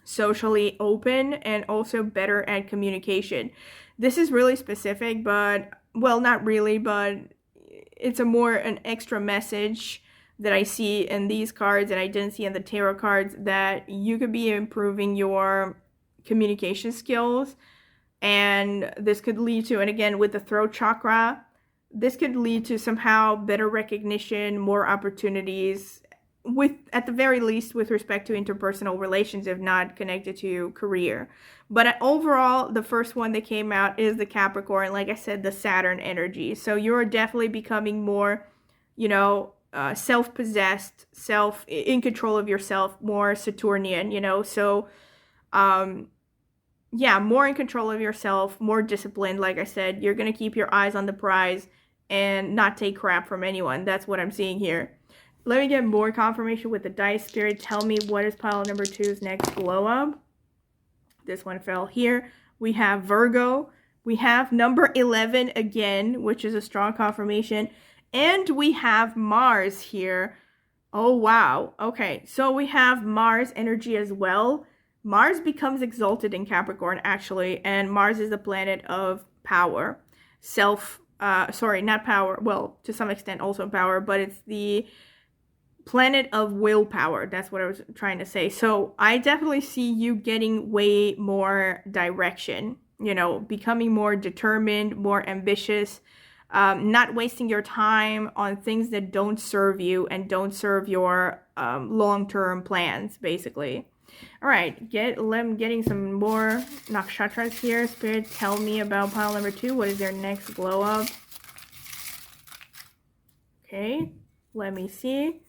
socially open and also better at communication. This is really specific, but, well, not really, but it's an extra message that I see in these cards and I didn't see in the tarot cards, that you could be improving your communication skills. And this could lead to, and again, with the throat chakra, this could lead to somehow better recognition, more opportunities, with, at the very least, with respect to interpersonal relations, if not connected to career. But overall, the first one that came out is the Capricorn, like I said, the Saturn energy. So you're definitely becoming more, you know, self-possessed, in control of yourself, more Saturnian, you know. So yeah, more in control of yourself, more disciplined. Like I said, you're going to keep your eyes on the prize and not take crap from anyone. That's what I'm seeing here. Let me get more confirmation with the dice. Spirit, tell me, what is pile number 2's next glow up? This one fell here. We have Virgo. We have number 11 again, which is a strong confirmation. And we have Mars here. Oh, wow. Okay, so we have Mars energy as well. Mars becomes exalted in Capricorn, actually, and Mars is the planet of power. Not power, well, to some extent also power, but it's the planet of willpower. That's what I was trying to say. So I definitely see you getting way more direction, you know, becoming more determined, more ambitious, not wasting your time on things that don't serve you and don't serve your long-term plans, basically. All right, I'm getting some more nakshatras here. Spirit, tell me about pile number 2. What is their next glow up? Okay, let me see.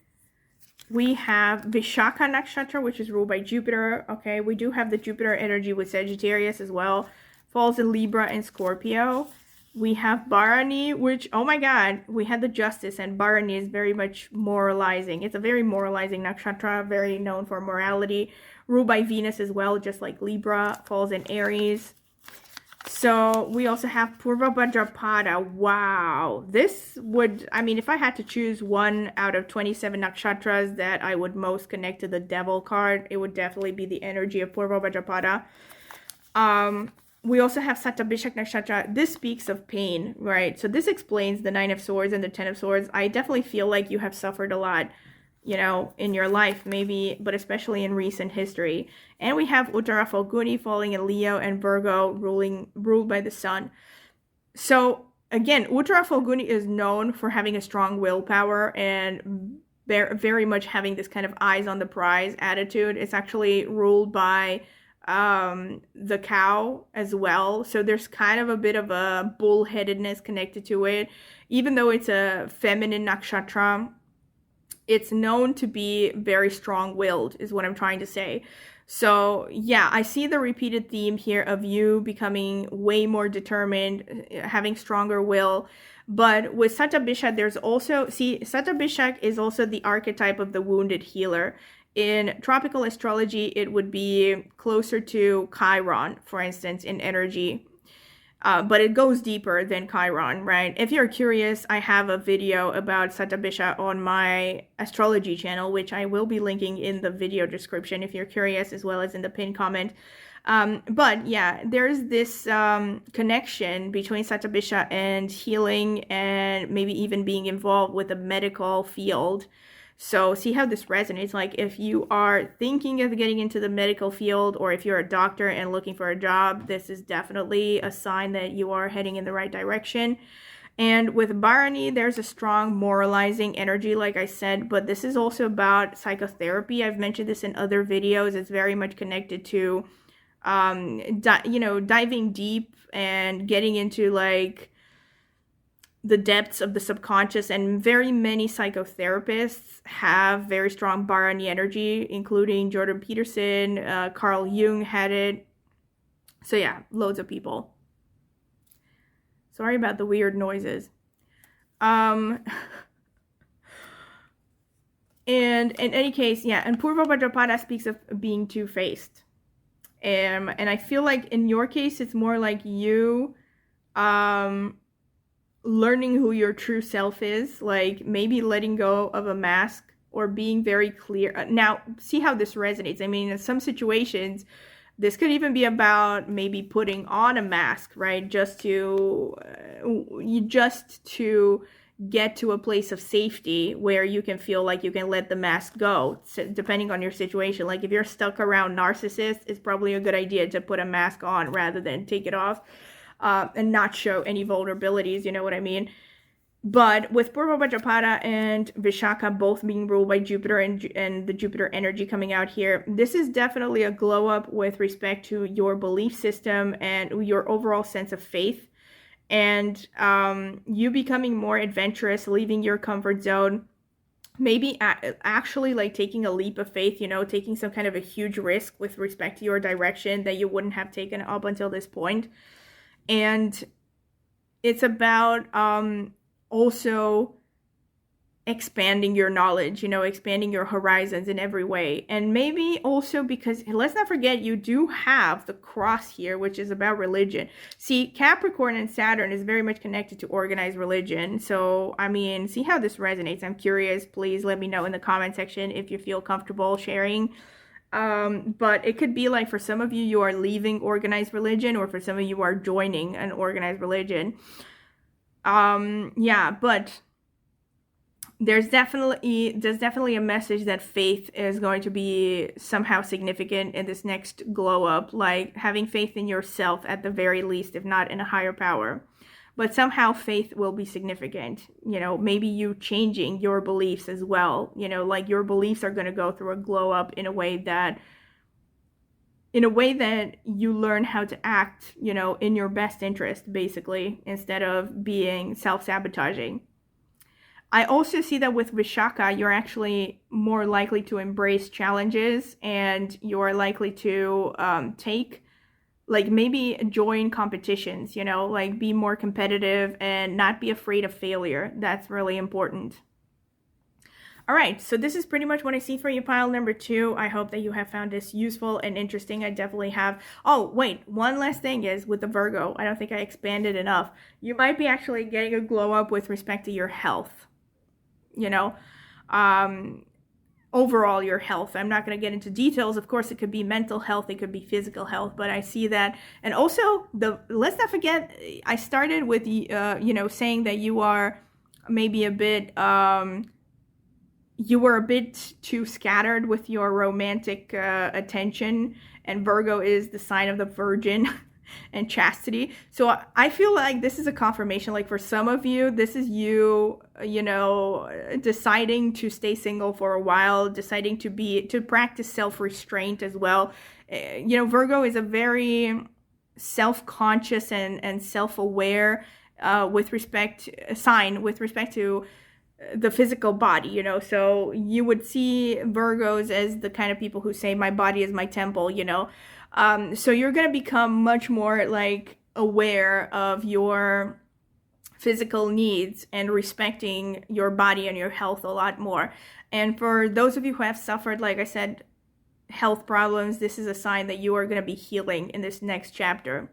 We have Vishaka Nakshatra, which is ruled by Jupiter. Okay, we do have the Jupiter energy with Sagittarius as well. Falls in Libra and Scorpio. We have Bharani, which, oh my god, we had the Justice, and Bharani is very much moralizing. It's a very moralizing nakshatra, very known for morality. Ruled by Venus as well, just like Libra. Falls in Aries. So we also have Purva Bhadrapada. Wow. This would, I mean, if I had to choose one out of 27 nakshatras that I would most connect to the Devil card, it would definitely be the energy of Purva Bhadrapada. We also have Satabhishak Nakshatra. This speaks of pain, right? So this explains the 9 of Swords and the 10 of Swords. I definitely feel like you have suffered a lot, you know, in your life, maybe, but especially in recent history. And we have Uttara Falguni falling in Leo and Virgo ruled by the Sun. So again, Uttara Falguni is known for having a strong willpower and very much having this kind of eyes on the prize attitude. It's actually ruled by the cow as well. So there's kind of a bit of a bullheadedness connected to it. Even though it's a feminine nakshatra, it's known to be very strong-willed, is what I'm trying to say. So yeah, I see the repeated theme here of you becoming way more determined, having stronger will. But with Satyabhishak, there's also, see, Satyabhishak is also the archetype of the wounded healer. In tropical astrology, it would be closer to Chiron, for instance, in energy. But it goes deeper than Chiron, right? If you're curious, I have a video about Satyabhishak on my astrology channel, which I will be linking in the video description if you're curious, as well as in the pinned comment. But yeah, there's this connection between Satyabhishak and healing, and maybe even being involved with the medical field. So see how this resonates. Like if you are thinking of getting into the medical field, or if you're a doctor and looking for a job, this is definitely a sign that you are heading in the right direction. And with Bharani, there's a strong moralizing energy, like I said, but this is also about psychotherapy. I've mentioned this in other videos. It's very much connected to, diving deep and getting into like the depths of the subconscious, and very many psychotherapists have very strong Bharani energy, including Jordan Peterson, Carl Jung had it. So yeah, loads of people. Sorry about the weird noises. And in any case, yeah, and Purva Bhadrapada speaks of being two-faced. And I feel like in your case, it's more like you learning who your true self is, like maybe letting go of a mask or being very clear. Now, see how this resonates. I mean, in some situations, this could even be about maybe putting on a mask, right? Just to get to a place of safety where you can feel like you can let the mask go, so depending on your situation. Like if you're stuck around narcissists, it's probably a good idea to put a mask on rather than take it off. And not show any vulnerabilities, you know what I mean? But with Purva Bhadrapada and Vishaka both being ruled by Jupiter and the Jupiter energy coming out here, this is definitely a glow up with respect to your belief system and your overall sense of faith. And you becoming more adventurous, leaving your comfort zone, maybe actually like taking a leap of faith, taking some kind of a huge risk with respect to your direction that you wouldn't have taken up until this point. And it's about also expanding your knowledge, expanding your horizons in every way. And maybe also because, let's not forget, you do have the cross here, which is about religion. See, Capricorn and Saturn is very much connected to organized religion. So, I mean, see how this resonates. I'm curious. Please let me know in the comment section if you feel comfortable sharing. But it could be like for some of you, you are leaving organized religion, or for some of you are joining an organized religion. Yeah, but there's definitely a message that faith is going to be somehow significant in this next glow up, like having faith in yourself at the very least, if not in a higher power. But somehow faith will be significant, maybe you changing your beliefs as well, like your beliefs are going to go through a glow up in a way that you learn how to act, in your best interest, basically, instead of being self-sabotaging. I also see that with Vishaka, you're actually more likely to embrace challenges, and you're likely to like maybe join competitions, like be more competitive and not be afraid of failure. That's really important. All right, so this is pretty much what I see for you, pile number 2. I hope that you have found this useful and interesting. I definitely have. Oh, wait, one last thing is with the Virgo. I don't think I expanded enough. You might be actually getting a glow up with respect to your health, overall your health. I'm not going to get into details. Of course, it could be mental health, it could be physical health, but I see that. And also, let's not forget, I started with, saying that you are maybe a bit, you were a bit too scattered with your romantic attention, and Virgo is the sign of the Virgin. and chastity. So I feel like this is a confirmation. Like for some of you, this is you, you know, deciding to stay single for a while, deciding to practice self-restraint as well. You know, Virgo is a very self-conscious and self-aware with respect to the physical body, you know. So you would see Virgos as the kind of people who say my body is my temple, you know. So you're going to become much more like aware of your physical needs and respecting your body and your health a lot more. And for those of you who have suffered, like I said, health problems, this is a sign that you are going to be healing in this next chapter.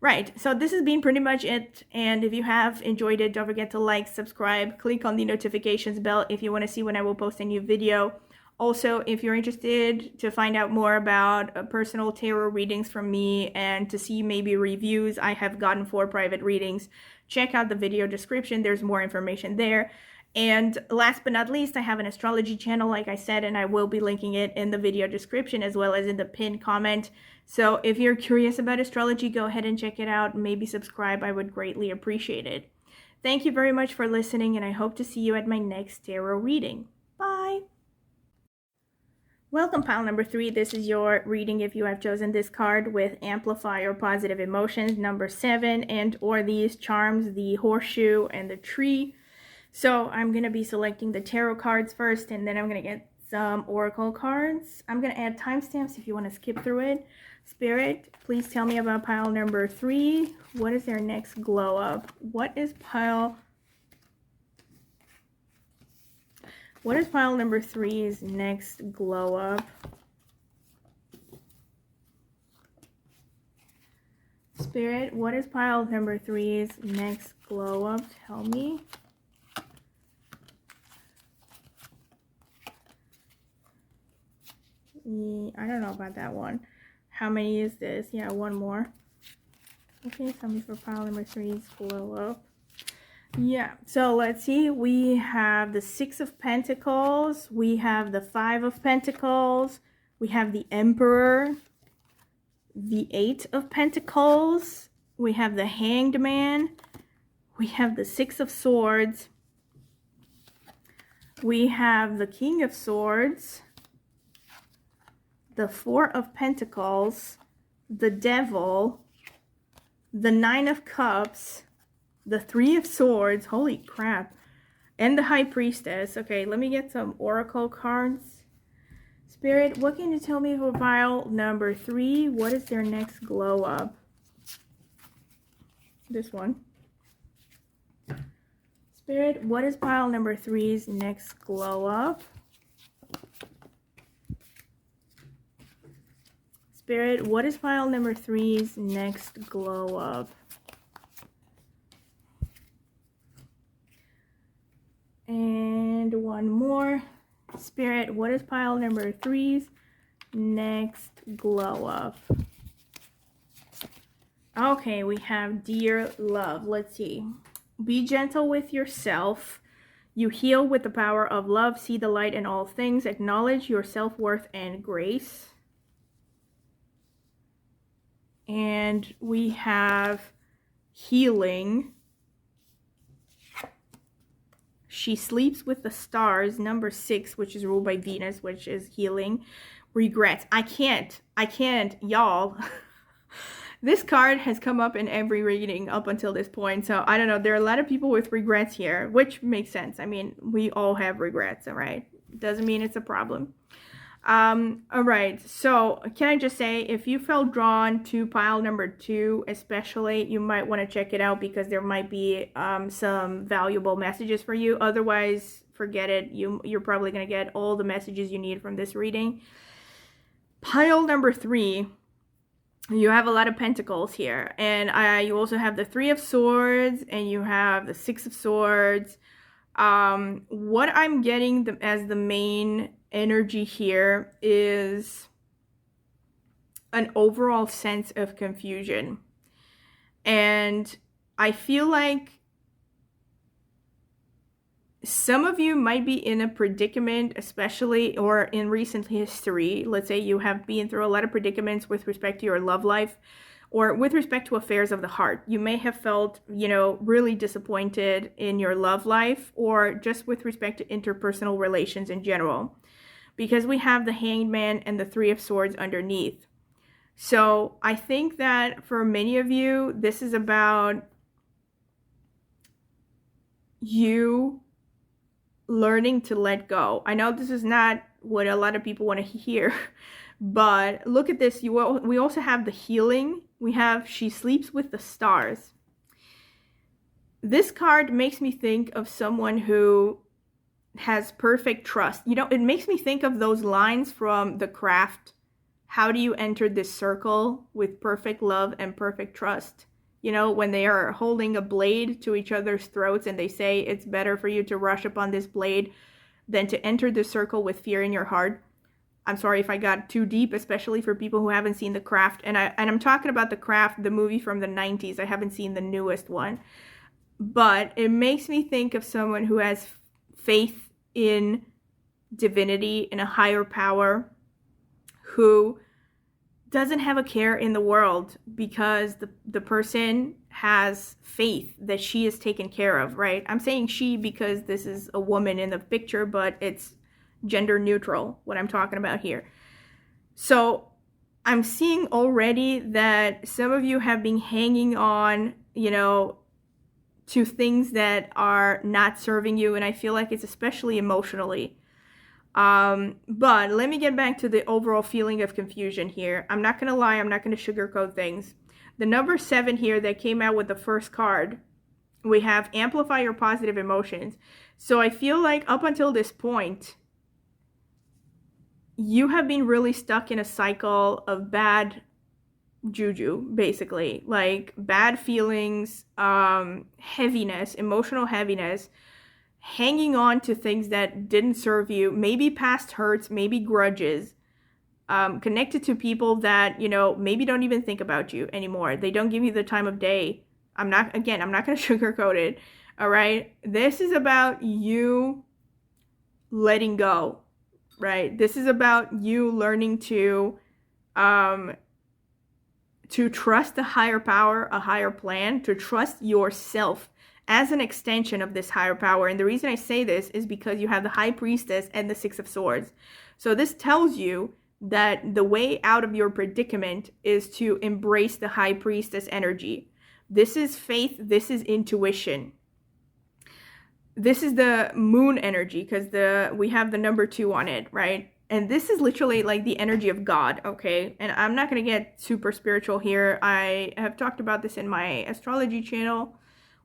Right, so this has been pretty much it, and if you have enjoyed it, don't forget to like, subscribe, click on the notifications bell if you want to see when I will post a new video. Also, if you're interested to find out more about personal tarot readings from me and to see maybe reviews I have gotten for private readings, check out the video description, there's more information there. And last but not least, I have an astrology channel, like I said, and I will be linking it in the video description as well as in the pinned comment. So if you're curious about astrology, go ahead and check it out. Maybe subscribe. I would greatly appreciate it. Thank you very much for listening, and I hope to see you at my next tarot reading. Bye! Welcome, pile number 3. This is your reading if you have chosen this card with Amplify Your Positive Emotions, number 7, and or these charms, the horseshoe and the tree. So I'm going to be selecting the tarot cards first, and then I'm going to get some oracle cards. I'm going to add timestamps if you want to skip through it. Spirit, please tell me about pile number 3. What is their next glow up? What is pile number 3's next glow up? Spirit, what is pile number 3's next glow up? Tell me. I don't know about that one. How many is this? Yeah, one more. Okay, tell me for pile number 3's glow up. Yeah, so let's see. We have the 6 of Pentacles. We have the 5 of Pentacles. We have the Emperor. The 8 of Pentacles. We have the Hanged Man. We have the 6 of Swords. We have the King of Swords. The 4 of Pentacles, the Devil, the 9 of Cups, the 3 of Swords, holy crap, and the High Priestess. Okay, let me get some oracle cards. Spirit, what can you tell me for pile number 3? What is their next glow up? This one. Spirit, what is pile number 3's next glow up? Spirit, what is pile number 3's next glow up? And one more. Spirit, what is pile number 3's next glow up? Okay, we have Dear Love. Let's see. Be gentle with yourself. You heal with the power of love. See the light in all things. Acknowledge your self-worth and grace. And we have Healing. She sleeps with the stars, number 6, which is ruled by Venus, which is healing. Regrets. I can't, y'all. This card has come up in every reading up until this point, so I don't know. There are a lot of people with regrets here, which makes sense. I mean, we all have regrets, all right? Doesn't mean it's a problem. All right, so can I just say, if you felt drawn to pile number 2 especially, you might want to check it out because there might be some valuable messages for you. Otherwise, forget it. You're probably going to get all the messages you need from this reading. Pile number 3, you have a lot of pentacles here, and you also have the 3 of Swords, and you have the 6 of Swords. What I'm getting as the main energy here is an overall sense of confusion, and I feel like some of you might be in a predicament, especially or in recent history. Let's say you have been through a lot of predicaments with respect to your love life, or with respect to affairs of the heart. You may have felt, really disappointed in your love life, or just with respect to interpersonal relations in general, because we have the Hanged Man and the Three of Swords underneath. So I think that for many of you, this is about you learning to let go. I know this is not what a lot of people want to hear, but look at this. We also have the healing. We have She Sleeps with the Stars. This card makes me think of someone who has perfect trust. It makes me think of those lines from The Craft. How do you enter this circle with perfect love and perfect trust? When they are holding a blade to each other's throats and they say it's better for you to rush upon this blade than to enter the circle with fear in your heart. I'm sorry if I got too deep, especially for people who haven't seen The Craft. And I'm talking about The Craft, the movie from the 90s. I haven't seen the newest one. But it makes me think of someone who has faith in divinity, in a higher power, who doesn't have a care in the world because the person has faith that she is taken care of, right? I'm saying she because this is a woman in the picture, but it's gender neutral, what I'm talking about here. So I'm seeing already that some of you have been hanging on, to things that are not serving you, and I feel like it's especially emotionally. But let me get back to the overall feeling of confusion here. I'm not going to lie. I'm not going to sugarcoat things. The number 7 here that came out with the first card, we have amplify your positive emotions. So I feel like up until this point, you have been really stuck in a cycle of bad juju, basically, like bad feelings, heaviness, emotional heaviness, hanging on to things that didn't serve you, maybe past hurts, maybe grudges, connected to people that, maybe don't even think about you anymore. They don't give you the time of day. I'm not going to sugarcoat it. All right. This is about you letting go, right? This is about you learning to trust a higher power, a higher plan, to trust yourself as an extension of this higher power. And the reason I say this is because you have the High Priestess and the Six of Swords. So this tells you that the way out of your predicament is to embrace the High Priestess energy. This is faith. This is intuition. This is the moon energy because we have the number 2 on it, right? And this is literally like the energy of God, okay? And I'm not going to get super spiritual here. I have talked about this in my astrology channel,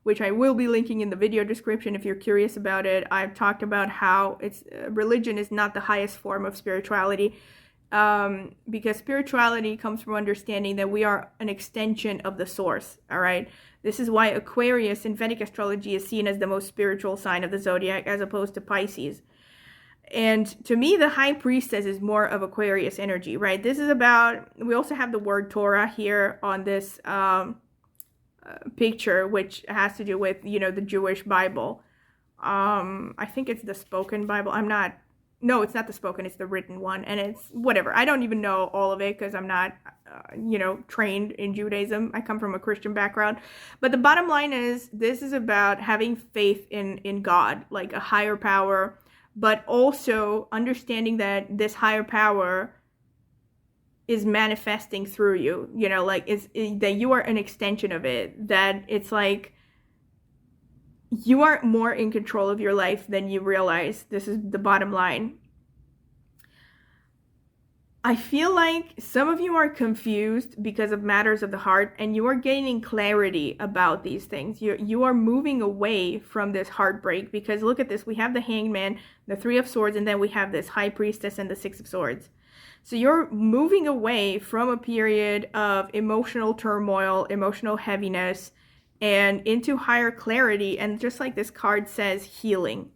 which I will be linking in the video description if you're curious about it. I've talked about how religion is not the highest form of spirituality, because spirituality comes from understanding that we are an extension of the source, all right? This is why Aquarius in Vedic astrology is seen as the most spiritual sign of the zodiac as opposed to Pisces. And to me, the High Priestess is more of Aquarius energy, right? This is about, we also have the word Torah here on this picture, which has to do with, the Jewish Bible. I think it's the spoken Bible. No, it's not the spoken, it's the written one. And it's whatever. I don't even know all of it because I'm not, trained in Judaism. I come from a Christian background. But the bottom line is, this is about having faith in God, like a higher power, but also understanding that this higher power is manifesting through you, that you are an extension of it, that it's like you are more in control of your life than you realize. This is the bottom line. I feel like some of you are confused because of matters of the heart, and you are gaining clarity about these things. You are moving away from this heartbreak, because look at this. We have the Hanged Man, the Three of Swords, and then we have this High Priestess and the Six of Swords. So you're moving away from a period of emotional turmoil, emotional heaviness, and into higher clarity. And just like this card says, healing.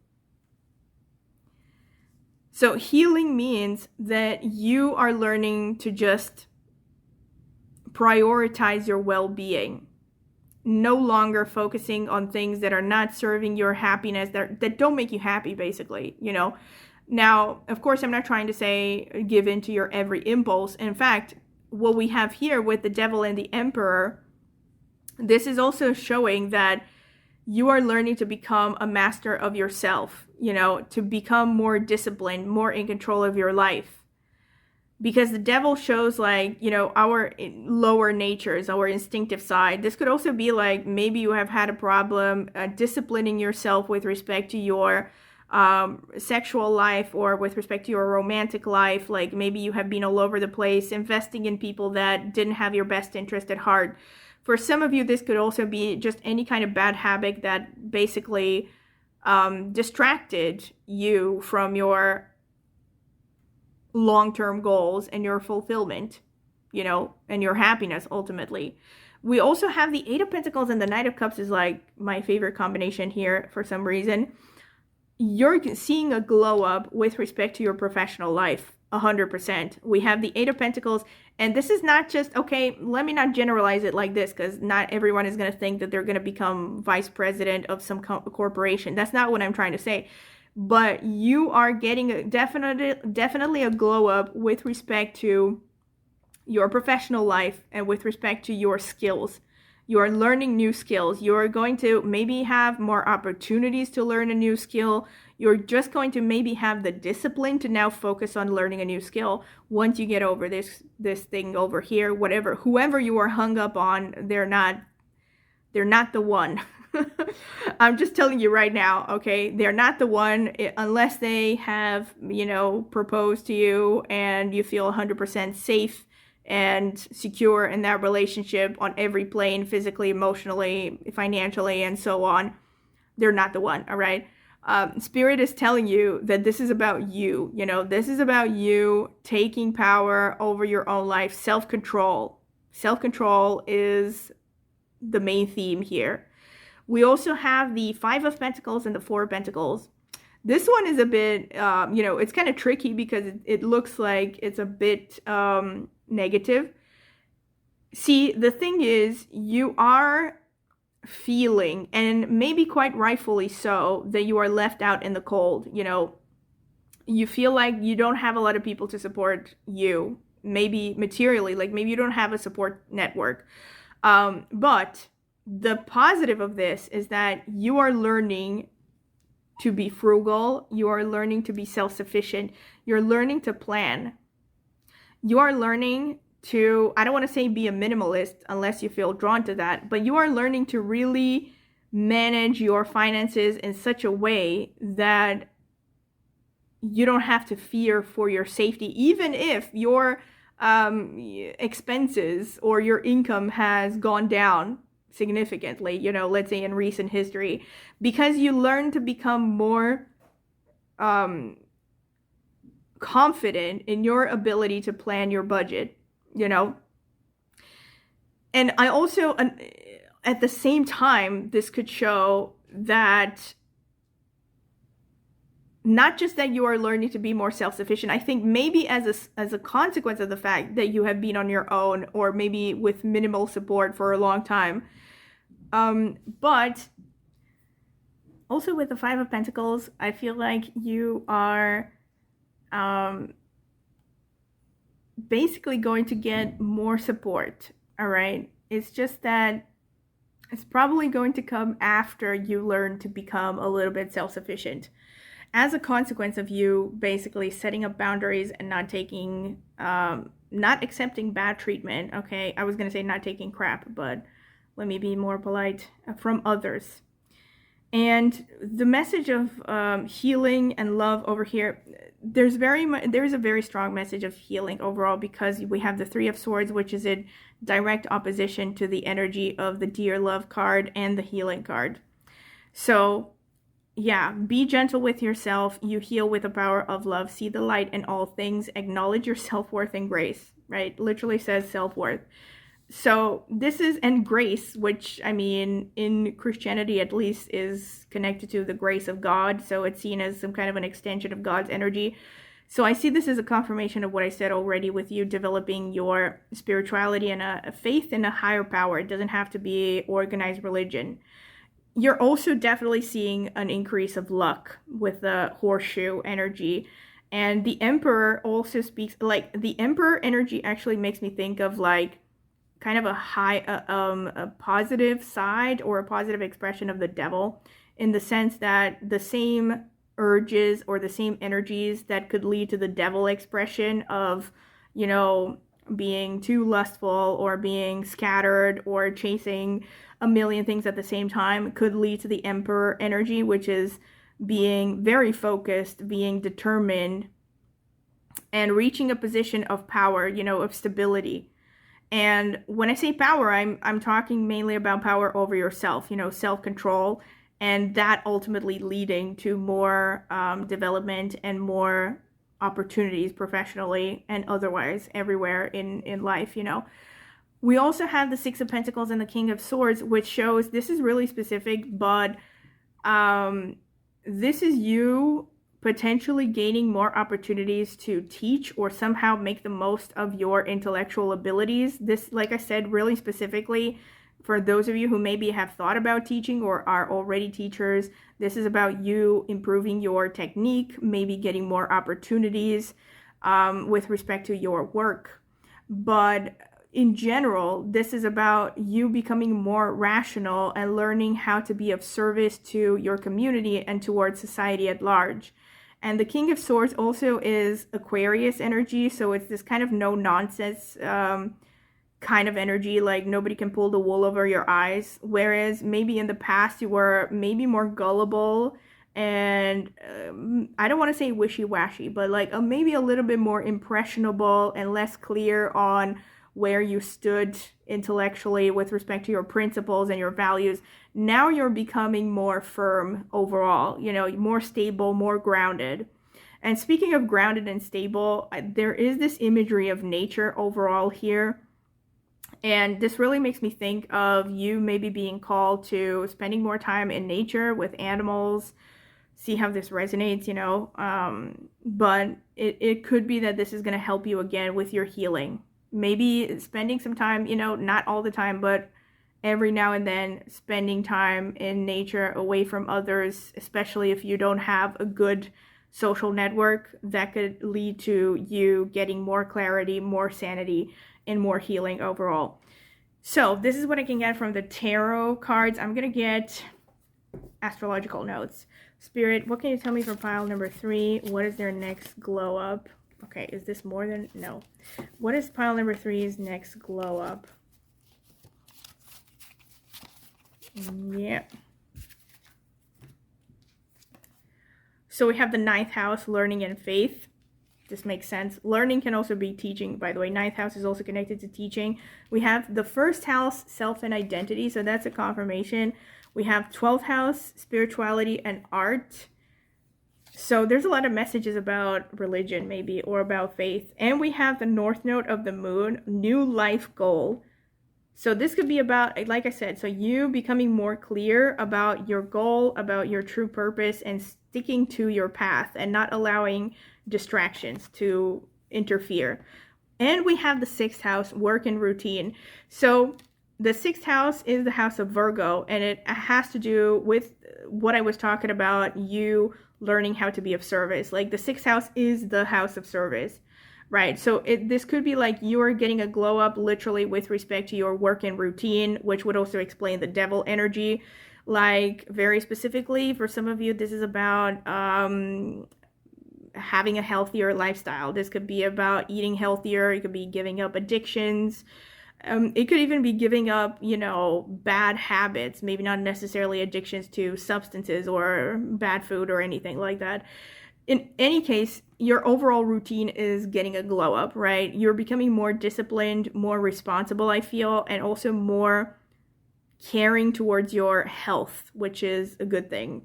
So healing means that you are learning to just prioritize your well-being. No longer focusing on things that are not serving your happiness, that don't make you happy, basically, Now, of course, I'm not trying to say give in to your every impulse. In fact, what we have here with the Devil and the Emperor, this is also showing that you are learning to become a master of yourself, to become more disciplined, more in control of your life. Because the Devil shows our lower natures, our instinctive side. This could also be like maybe you have had a problem disciplining yourself with respect to your sexual life or with respect to your romantic life. Like maybe you have been all over the place investing in people that didn't have your best interest at heart. For some of you, this could also be just any kind of bad habit that basically distracted you from your long-term goals and your fulfillment, and your happiness ultimately. We also have the Eight of Pentacles, and the Knight of Cups is like my favorite combination here for some reason. You're seeing a glow up with respect to your professional life, 100%. We have the Eight of Pentacles, and this is not just, okay, let me not generalize it like this, because not everyone is going to think that they're going to become vice president of some corporation. That's not what I'm trying to say. But you are getting definitely a glow up with respect to your professional life and with respect to your skills. You are learning new skills. You're going to maybe have more opportunities to learn a new skill. You're just going to maybe have the discipline to now focus on learning a new skill once you get over this thing over here. Whoever you are hung up on, they're not the one. I'm just telling you right now, okay? They're not the one unless they have, proposed to you and you feel 100% safe and secure in that relationship on every plane, physically, emotionally, financially, and so on. They're not the one, all right? Spirit is telling you that this is about you, this is about you taking power over your own life, self-control. Self-control is the main theme here. We also have the Five of Pentacles and the Four of Pentacles. This one is a bit, it's kind of tricky because it looks like it's a bit negative. See, the thing is, you are feeling, and maybe quite rightfully so, that you are left out in the cold. You feel like you don't have a lot of people to support you, maybe materially, like maybe you don't have a support network. But the positive of this is that you are learning to be frugal. You are learning to be self-sufficient. You're learning to plan. You are learning to, I don't want to say be a minimalist unless you feel drawn to that, but you are learning to really manage your finances in such a way that you don't have to fear for your safety, even if your expenses or your income has gone down significantly, let's say in recent history, because you learn to become more confident in your ability to plan your budget, And I also, at the same time, this could show that not just that you are learning to be more self-sufficient, I think maybe as a consequence of the fact that you have been on your own or maybe with minimal support for a long time. But also with the Five of Pentacles, I feel like you are basically going to get more support, all right? It's just that it's probably going to come after you learn to become a little bit self-sufficient, as a consequence of you basically setting up boundaries and not taking, not accepting bad treatment, okay? I was going to say not taking crap, but let me be more polite, from others. And the message of healing and love over here, there's a very strong message of healing overall, because we have the Three of Swords, which is in direct opposition to the energy of the Dear Love card and the Healing card. So yeah, be gentle with yourself. You heal with the power of love. See the light in all things. Acknowledge your self-worth and grace, right? Literally says self-worth. So this is, and grace, which, I mean, in Christianity at least, is connected to the grace of God. So it's seen as some kind of an extension of God's energy. So I see this as a confirmation of what I said already with you developing your spirituality and a faith in a higher power. It doesn't have to be organized religion. You're also definitely seeing an increase of luck with the horseshoe energy. And the Emperor also speaks, like, the Emperor energy actually makes me think of like kind of a positive side or a positive expression of the devil, in the sense that the same urges or the same energies that could lead to the devil expression of, you know, being too lustful or being scattered or chasing a million things at the same time could lead to the Emperor energy, which is being very focused, being determined, and reaching a position of power, you know, of stability. And when I say power, I'm talking mainly about power over yourself, you know, self-control, and that ultimately leading to more development and more opportunities professionally and otherwise everywhere in life, you know. We also have the Six of Pentacles and the King of Swords, which shows, this is really specific, but this is you potentially gaining more opportunities to teach or somehow make the most of your intellectual abilities. This, like I said, really specifically for those of you who maybe have thought about teaching or are already teachers, this is about you improving your technique, maybe getting more opportunities with respect to your work. But in general, this is about you becoming more rational and learning how to be of service to your community and towards society at large. And the King of Swords also is Aquarius energy, so it's this kind of no-nonsense kind of energy, like nobody can pull the wool over your eyes. Whereas maybe in the past you were maybe more gullible and I don't want to say wishy-washy, but like maybe a little bit more impressionable and less clear on where you stood intellectually with respect to your principles and your values. Now you're becoming more firm overall, you know, more stable, more grounded. And speaking of grounded and stable, there is this imagery of nature overall here. And this really makes me think of you maybe being called to spending more time in nature with animals. See how this resonates, you know. But it could be that this is going to help you again with your healing. Maybe spending some time, you know, not all the time, but every now and then spending time in nature away from others, especially if you don't have a good social network, that could lead to you getting more clarity, more sanity, and more healing overall. So this is what I can get from the tarot cards. I'm going to get astrological notes. Spirit, what can you tell me for pile number 3? What is their next glow up? Okay, is this more than... No. What is pile number 3's next glow up? Yeah. So we have the 9th house, learning and faith. This makes sense. Learning can also be teaching, by the way. 9th house is also connected to teaching. We have the 1st house, self and identity. So that's a confirmation. We have 12th house, spirituality and art. So there's a lot of messages about religion maybe, or about faith. And we have the North Node of the Moon, new life goal. So this could be about, like I said, so you becoming more clear about your goal, about your true purpose, and sticking to your path and not allowing distractions to interfere. And we have the 6th house, work and routine. So the 6th house is the house of Virgo, and it has to do with what I was talking about, you learning how to be of service. Like the 6th house is the house of service, right? So this could be like you are getting a glow up literally with respect to your work and routine, which would also explain the devil energy. Like very specifically for some of you, this is about having a healthier lifestyle. This could be about eating healthier. It could be giving up addictions. It could even be giving up, you know, bad habits, maybe not necessarily addictions to substances or bad food or anything like that. In any case, your overall routine is getting a glow up, right? You're becoming more disciplined, more responsible, I feel, and also more caring towards your health, which is a good thing.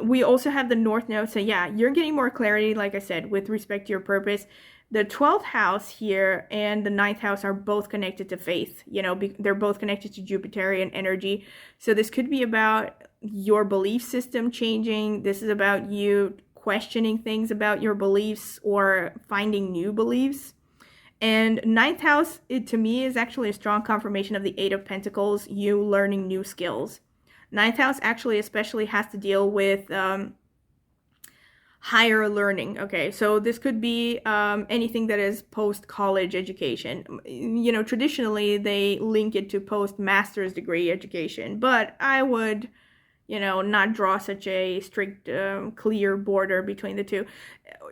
We also have the North Node, so yeah, you're getting more clarity, like I said, with respect to your purpose. The 12th house here and the 9th house are both connected to faith. You know, they're both connected to Jupiterian energy. So this could be about your belief system changing. This is about you questioning things about your beliefs or finding new beliefs. And 9th house, to me, is actually a strong confirmation of the 8 of Pentacles, you learning new skills. 9th house actually especially has to deal with higher learning. Okay, so this could be anything that is post-college education. You know, traditionally they link it to post-master's degree education, but I would, you know, not draw such a strict, clear border between the two.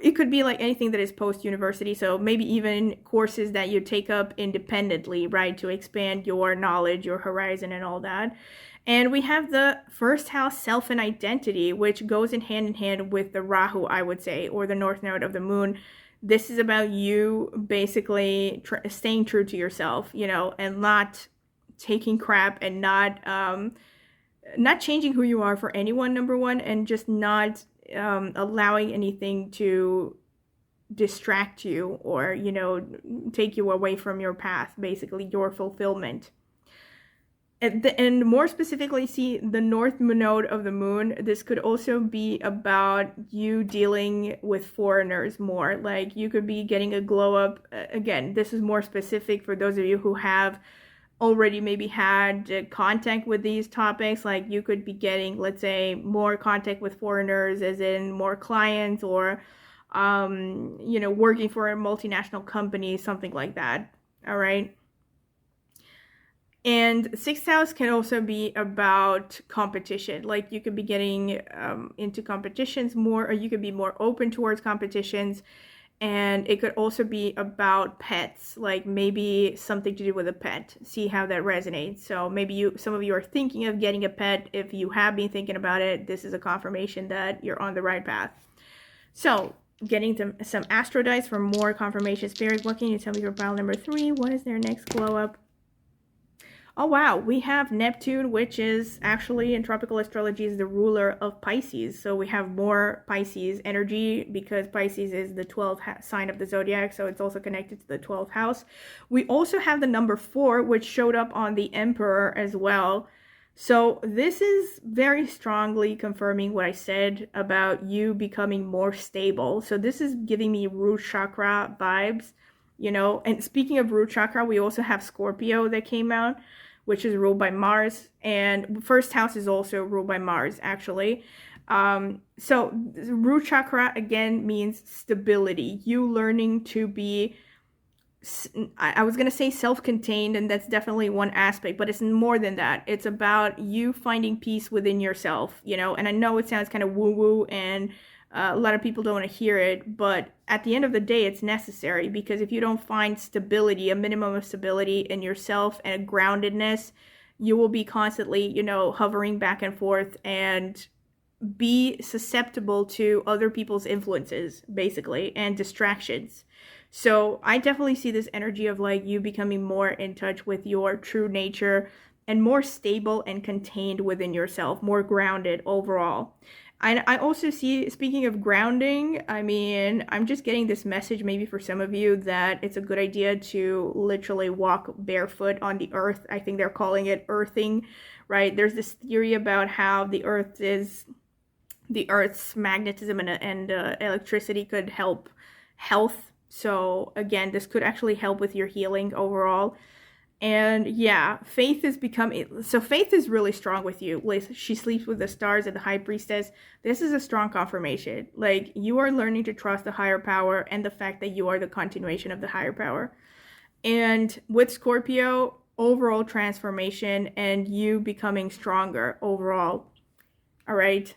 It could be like anything that is post-university, so maybe even courses that you take up independently, right, to expand your knowledge, your horizon, and all that. And we have the first house, self and identity, which goes in hand with the Rahu, I would say, or the North Node of the Moon. This is about you basically staying true to yourself, you know, and not taking crap, and not changing who you are for anyone, number one, and just not allowing anything to distract you or, you know, take you away from your path, basically your fulfillment. And more specifically, see the North Node of the Moon, this could also be about you dealing with foreigners more. Like you could be getting a glow up. Again, this is more specific for those of you who have already maybe had contact with these topics. Like you could be getting, let's say, more contact with foreigners, as in more clients, or you know, working for a multinational company, something like that. All right. And sixth house can also be about competition. Like you could be getting into competitions more, or you could be more open towards competitions. And it could also be about pets, like maybe something to do with a pet. See how that resonates. So maybe some of you are thinking of getting a pet. If you have been thinking about it, this is a confirmation that you're on the right path. So getting some astro dice for more confirmation. Spirit, what can you tell me for pile number 3? What is their next glow up? Oh wow, we have Neptune, which is actually in tropical astrology is the ruler of Pisces. So we have more Pisces energy because Pisces is the 12th sign of the zodiac, so it's also connected to the 12th house. We also have the number 4, which showed up on the Emperor as well. So this is very strongly confirming what I said about you becoming more stable. So this is giving me root chakra vibes, you know. And speaking of root chakra, we also have Scorpio that came out, which is ruled by Mars, and first house is also ruled by Mars, actually. So root chakra again means stability, you learning to be, I was gonna say self-contained, and that's definitely one aspect, but it's more than that. It's about you finding peace within yourself, you know. And I know it sounds kind of woo-woo, and a lot of people don't want to hear it, but at the end of the day, it's necessary, because if you don't find stability, a minimum of stability in yourself and a groundedness, you will be constantly, you know, hovering back and forth and be susceptible to other people's influences, basically, and distractions. So I definitely see this energy of like you becoming more in touch with your true nature and more stable and contained within yourself, more grounded overall. I also see, speaking of grounding, I mean, I'm just getting this message maybe for some of you that it's a good idea to literally walk barefoot on the earth. I think they're calling it earthing, right? There's this theory about how the Earth's magnetism and electricity could help health. So again, this could actually help with your healing overall. And yeah, faith is faith is really strong with you. Like, she sleeps with the stars and the high priestess. This is a strong confirmation. Like, you are learning to trust the higher power and the fact that you are the continuation of the higher power. And with Scorpio, overall transformation and you becoming stronger overall. All right.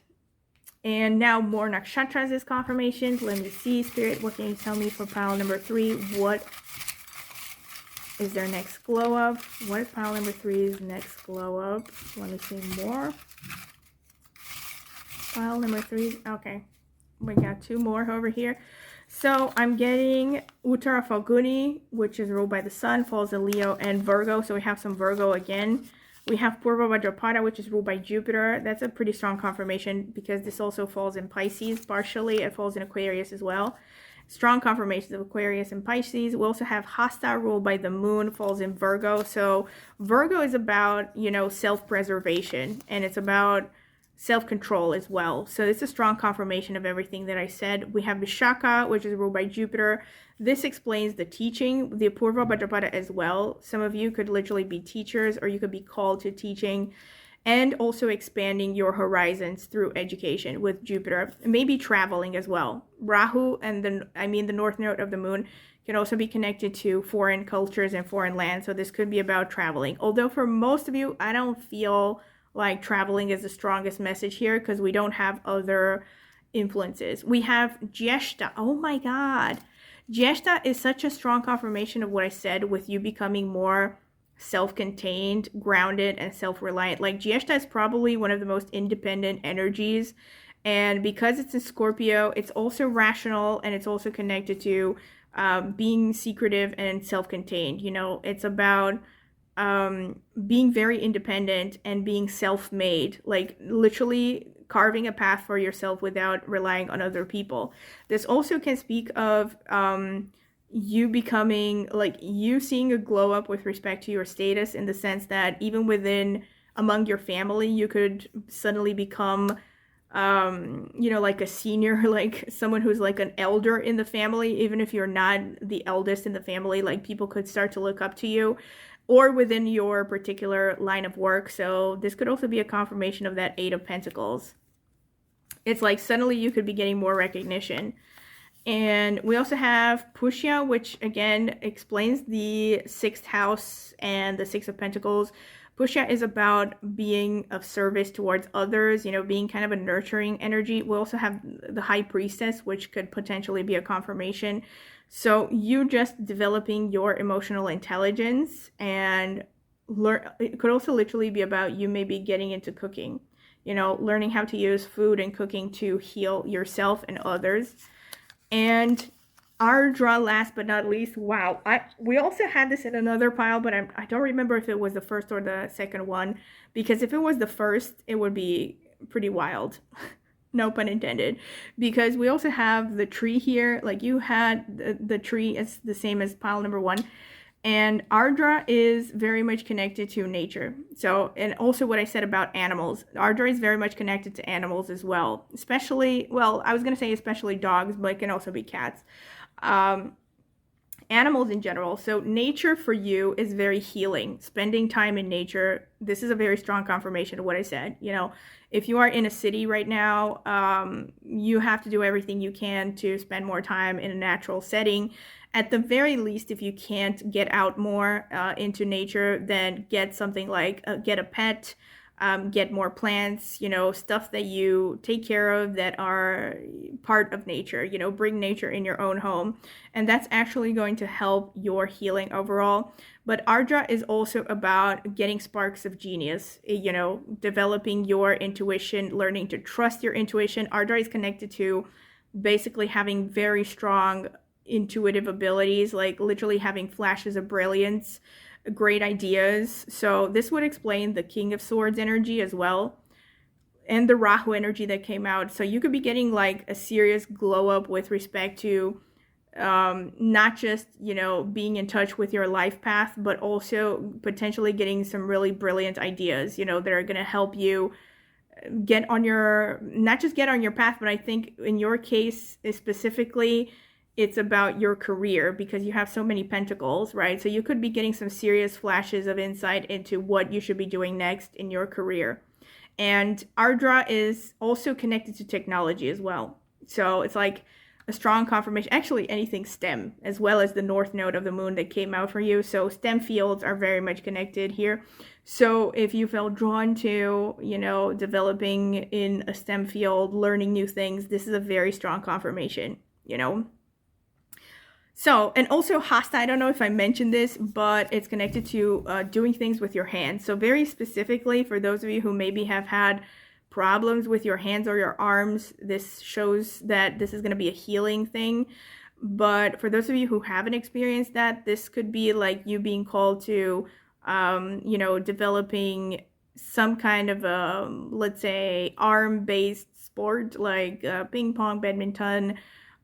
And now more nakshatras is confirmations. Let me see, Spirit, what can you tell me for pile number 3? What is their next glow up? What is pile number 3's next glow up? Let me see more. Pile number 3. Okay, we got 2 more over here. So I'm getting Uttara Falguni, which is ruled by the Sun, falls in Leo and Virgo. So we have some Virgo again. We have Purva Vajrapada, which is ruled by Jupiter. That's a pretty strong confirmation because this also falls in Pisces partially. It falls in Aquarius as well. Strong confirmations of Aquarius and Pisces. We also have Hasta, ruled by the Moon, falls in Virgo. So Virgo is about, you know, self-preservation, and it's about self-control as well. So it's a strong confirmation of everything that I said. We have Vishaka, which is ruled by Jupiter. This explains the teaching, the Purva Bhadrapada as well. Some of you could literally be teachers, or you could be called to teaching. and also expanding your horizons through education with Jupiter, maybe traveling as well. Rahu and the North Node of the Moon can also be connected to foreign cultures and foreign lands. So this could be about traveling. Although for most of you, I don't feel like traveling is the strongest message here because we don't have other influences. We have Jyeshta. Oh my God. Jyeshta is such a strong confirmation of what I said with you becoming more self-contained, grounded, and self-reliant. Like Jyeshta is probably one of the most independent energies. And because it's in Scorpio, it's also rational and it's also connected to being secretive and self-contained. You know, it's about being very independent and being self-made, like literally carving a path for yourself without relying on other people. This also can speak of you becoming, like, you seeing a glow up with respect to your status, in the sense that even among your family, you could suddenly become you know, like a senior, like someone who's like an elder in the family. Even if you're not the eldest in the family, like people could start to look up to you, or within your particular line of work. So this could also be a confirmation of that Eight of Pentacles. It's like suddenly you could be getting more recognition. And we also have Pushya, which again explains the 6th house and the 6 of Pentacles. Pushya is about being of service towards others, you know, being kind of a nurturing energy. We also have the High Priestess, which could potentially be a confirmation. So you just developing your emotional intelligence, and it could also literally be about you maybe getting into cooking, you know, learning how to use food and cooking to heal yourself and others. And Ardra, last but not least, wow, we also had this in another pile, but I don't remember if it was the first or the second one, because if it was the first, it would be pretty wild. No pun intended, because we also have the tree here. Like you had the tree is the same as pile number 1. And Ardra is very much connected to nature. So, and also what I said about animals. Ardra is very much connected to animals as well. Especially, well, I was going to say especially dogs, but it can also be cats. Animals in general. So nature for you is very healing. Spending time in nature. This is a very strong confirmation of what I said. You know, if you are in a city right now, you have to do everything you can to spend more time in a natural setting. At the very least, if you can't get out more into nature, then get something like get a pet, get more plants, you know, stuff that you take care of that are part of nature, you know, bring nature in your own home. And that's actually going to help your healing overall. But Ardra is also about getting sparks of genius, you know, developing your intuition, learning to trust your intuition. Ardra is connected to basically having very strong intuitive abilities, like literally having flashes of brilliance, great ideas. So this would explain the King of Swords energy as well, and the Rahu energy that came out. So you could be getting like a serious glow up with respect to not just, you know, being in touch with your life path, but also potentially getting some really brilliant ideas, you know, that are going to help you get on your, not just get on your path, but I think in your case specifically, it's about your career, because you have so many pentacles, right? So you could be getting some serious flashes of insight into what you should be doing next in your career. And Ardra is also connected to technology as well. So it's like a strong confirmation, actually anything STEM, as well as the North Node of the Moon that came out for you. So STEM fields are very much connected here. So if you felt drawn to, you know, developing in a STEM field, learning new things, this is a very strong confirmation, you know. So, and also Hasta, I don't know if I mentioned this, but it's connected to doing things with your hands. So very specifically, for those of you who maybe have had problems with your hands or your arms, this shows that this is going to be a healing thing. But for those of you who haven't experienced that, this could be like you being called to, you know, developing some kind of a, let's say, arm-based sport, like ping pong, badminton,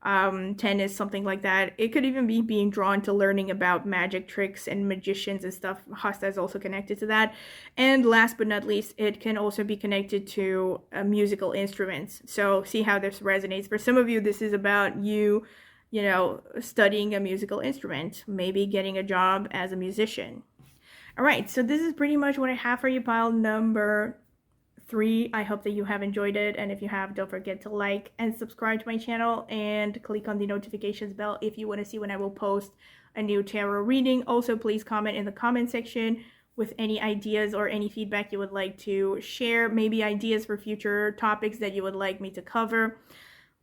tennis, something like that. It could even be being drawn to learning about magic tricks and magicians and stuff. Hasta is also connected to that. And last but not least, it can also be connected to musical instruments. So see how this resonates. For some of you, this is about you know, studying a musical instrument, maybe getting a job as a musician. All right, so this is pretty much what I have for you, pile number 3. I hope that you have enjoyed it, and if you have, don't forget to like and subscribe to my channel and click on the notifications bell if you want to see when I will post a new tarot reading. Also, please comment in the comment section with any ideas or any feedback you would like to share, maybe ideas for future topics that you would like me to cover.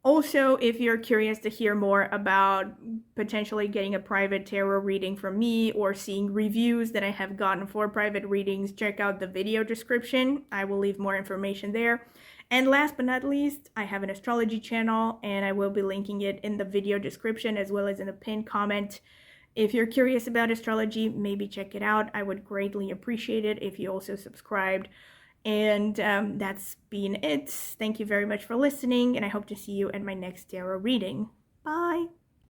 Also, if you're curious to hear more about potentially getting a private tarot reading from me or seeing reviews that I have gotten for private readings, check out the video description. I will leave more information there. And last but not least, I have an astrology channel, and I will be linking it in the video description as well as in the pinned comment. If you're curious about astrology, maybe check it out. I would greatly appreciate it if you also subscribed. And that's been it. Thank you very much for listening, and I hope to see you at my next tarot reading. Bye!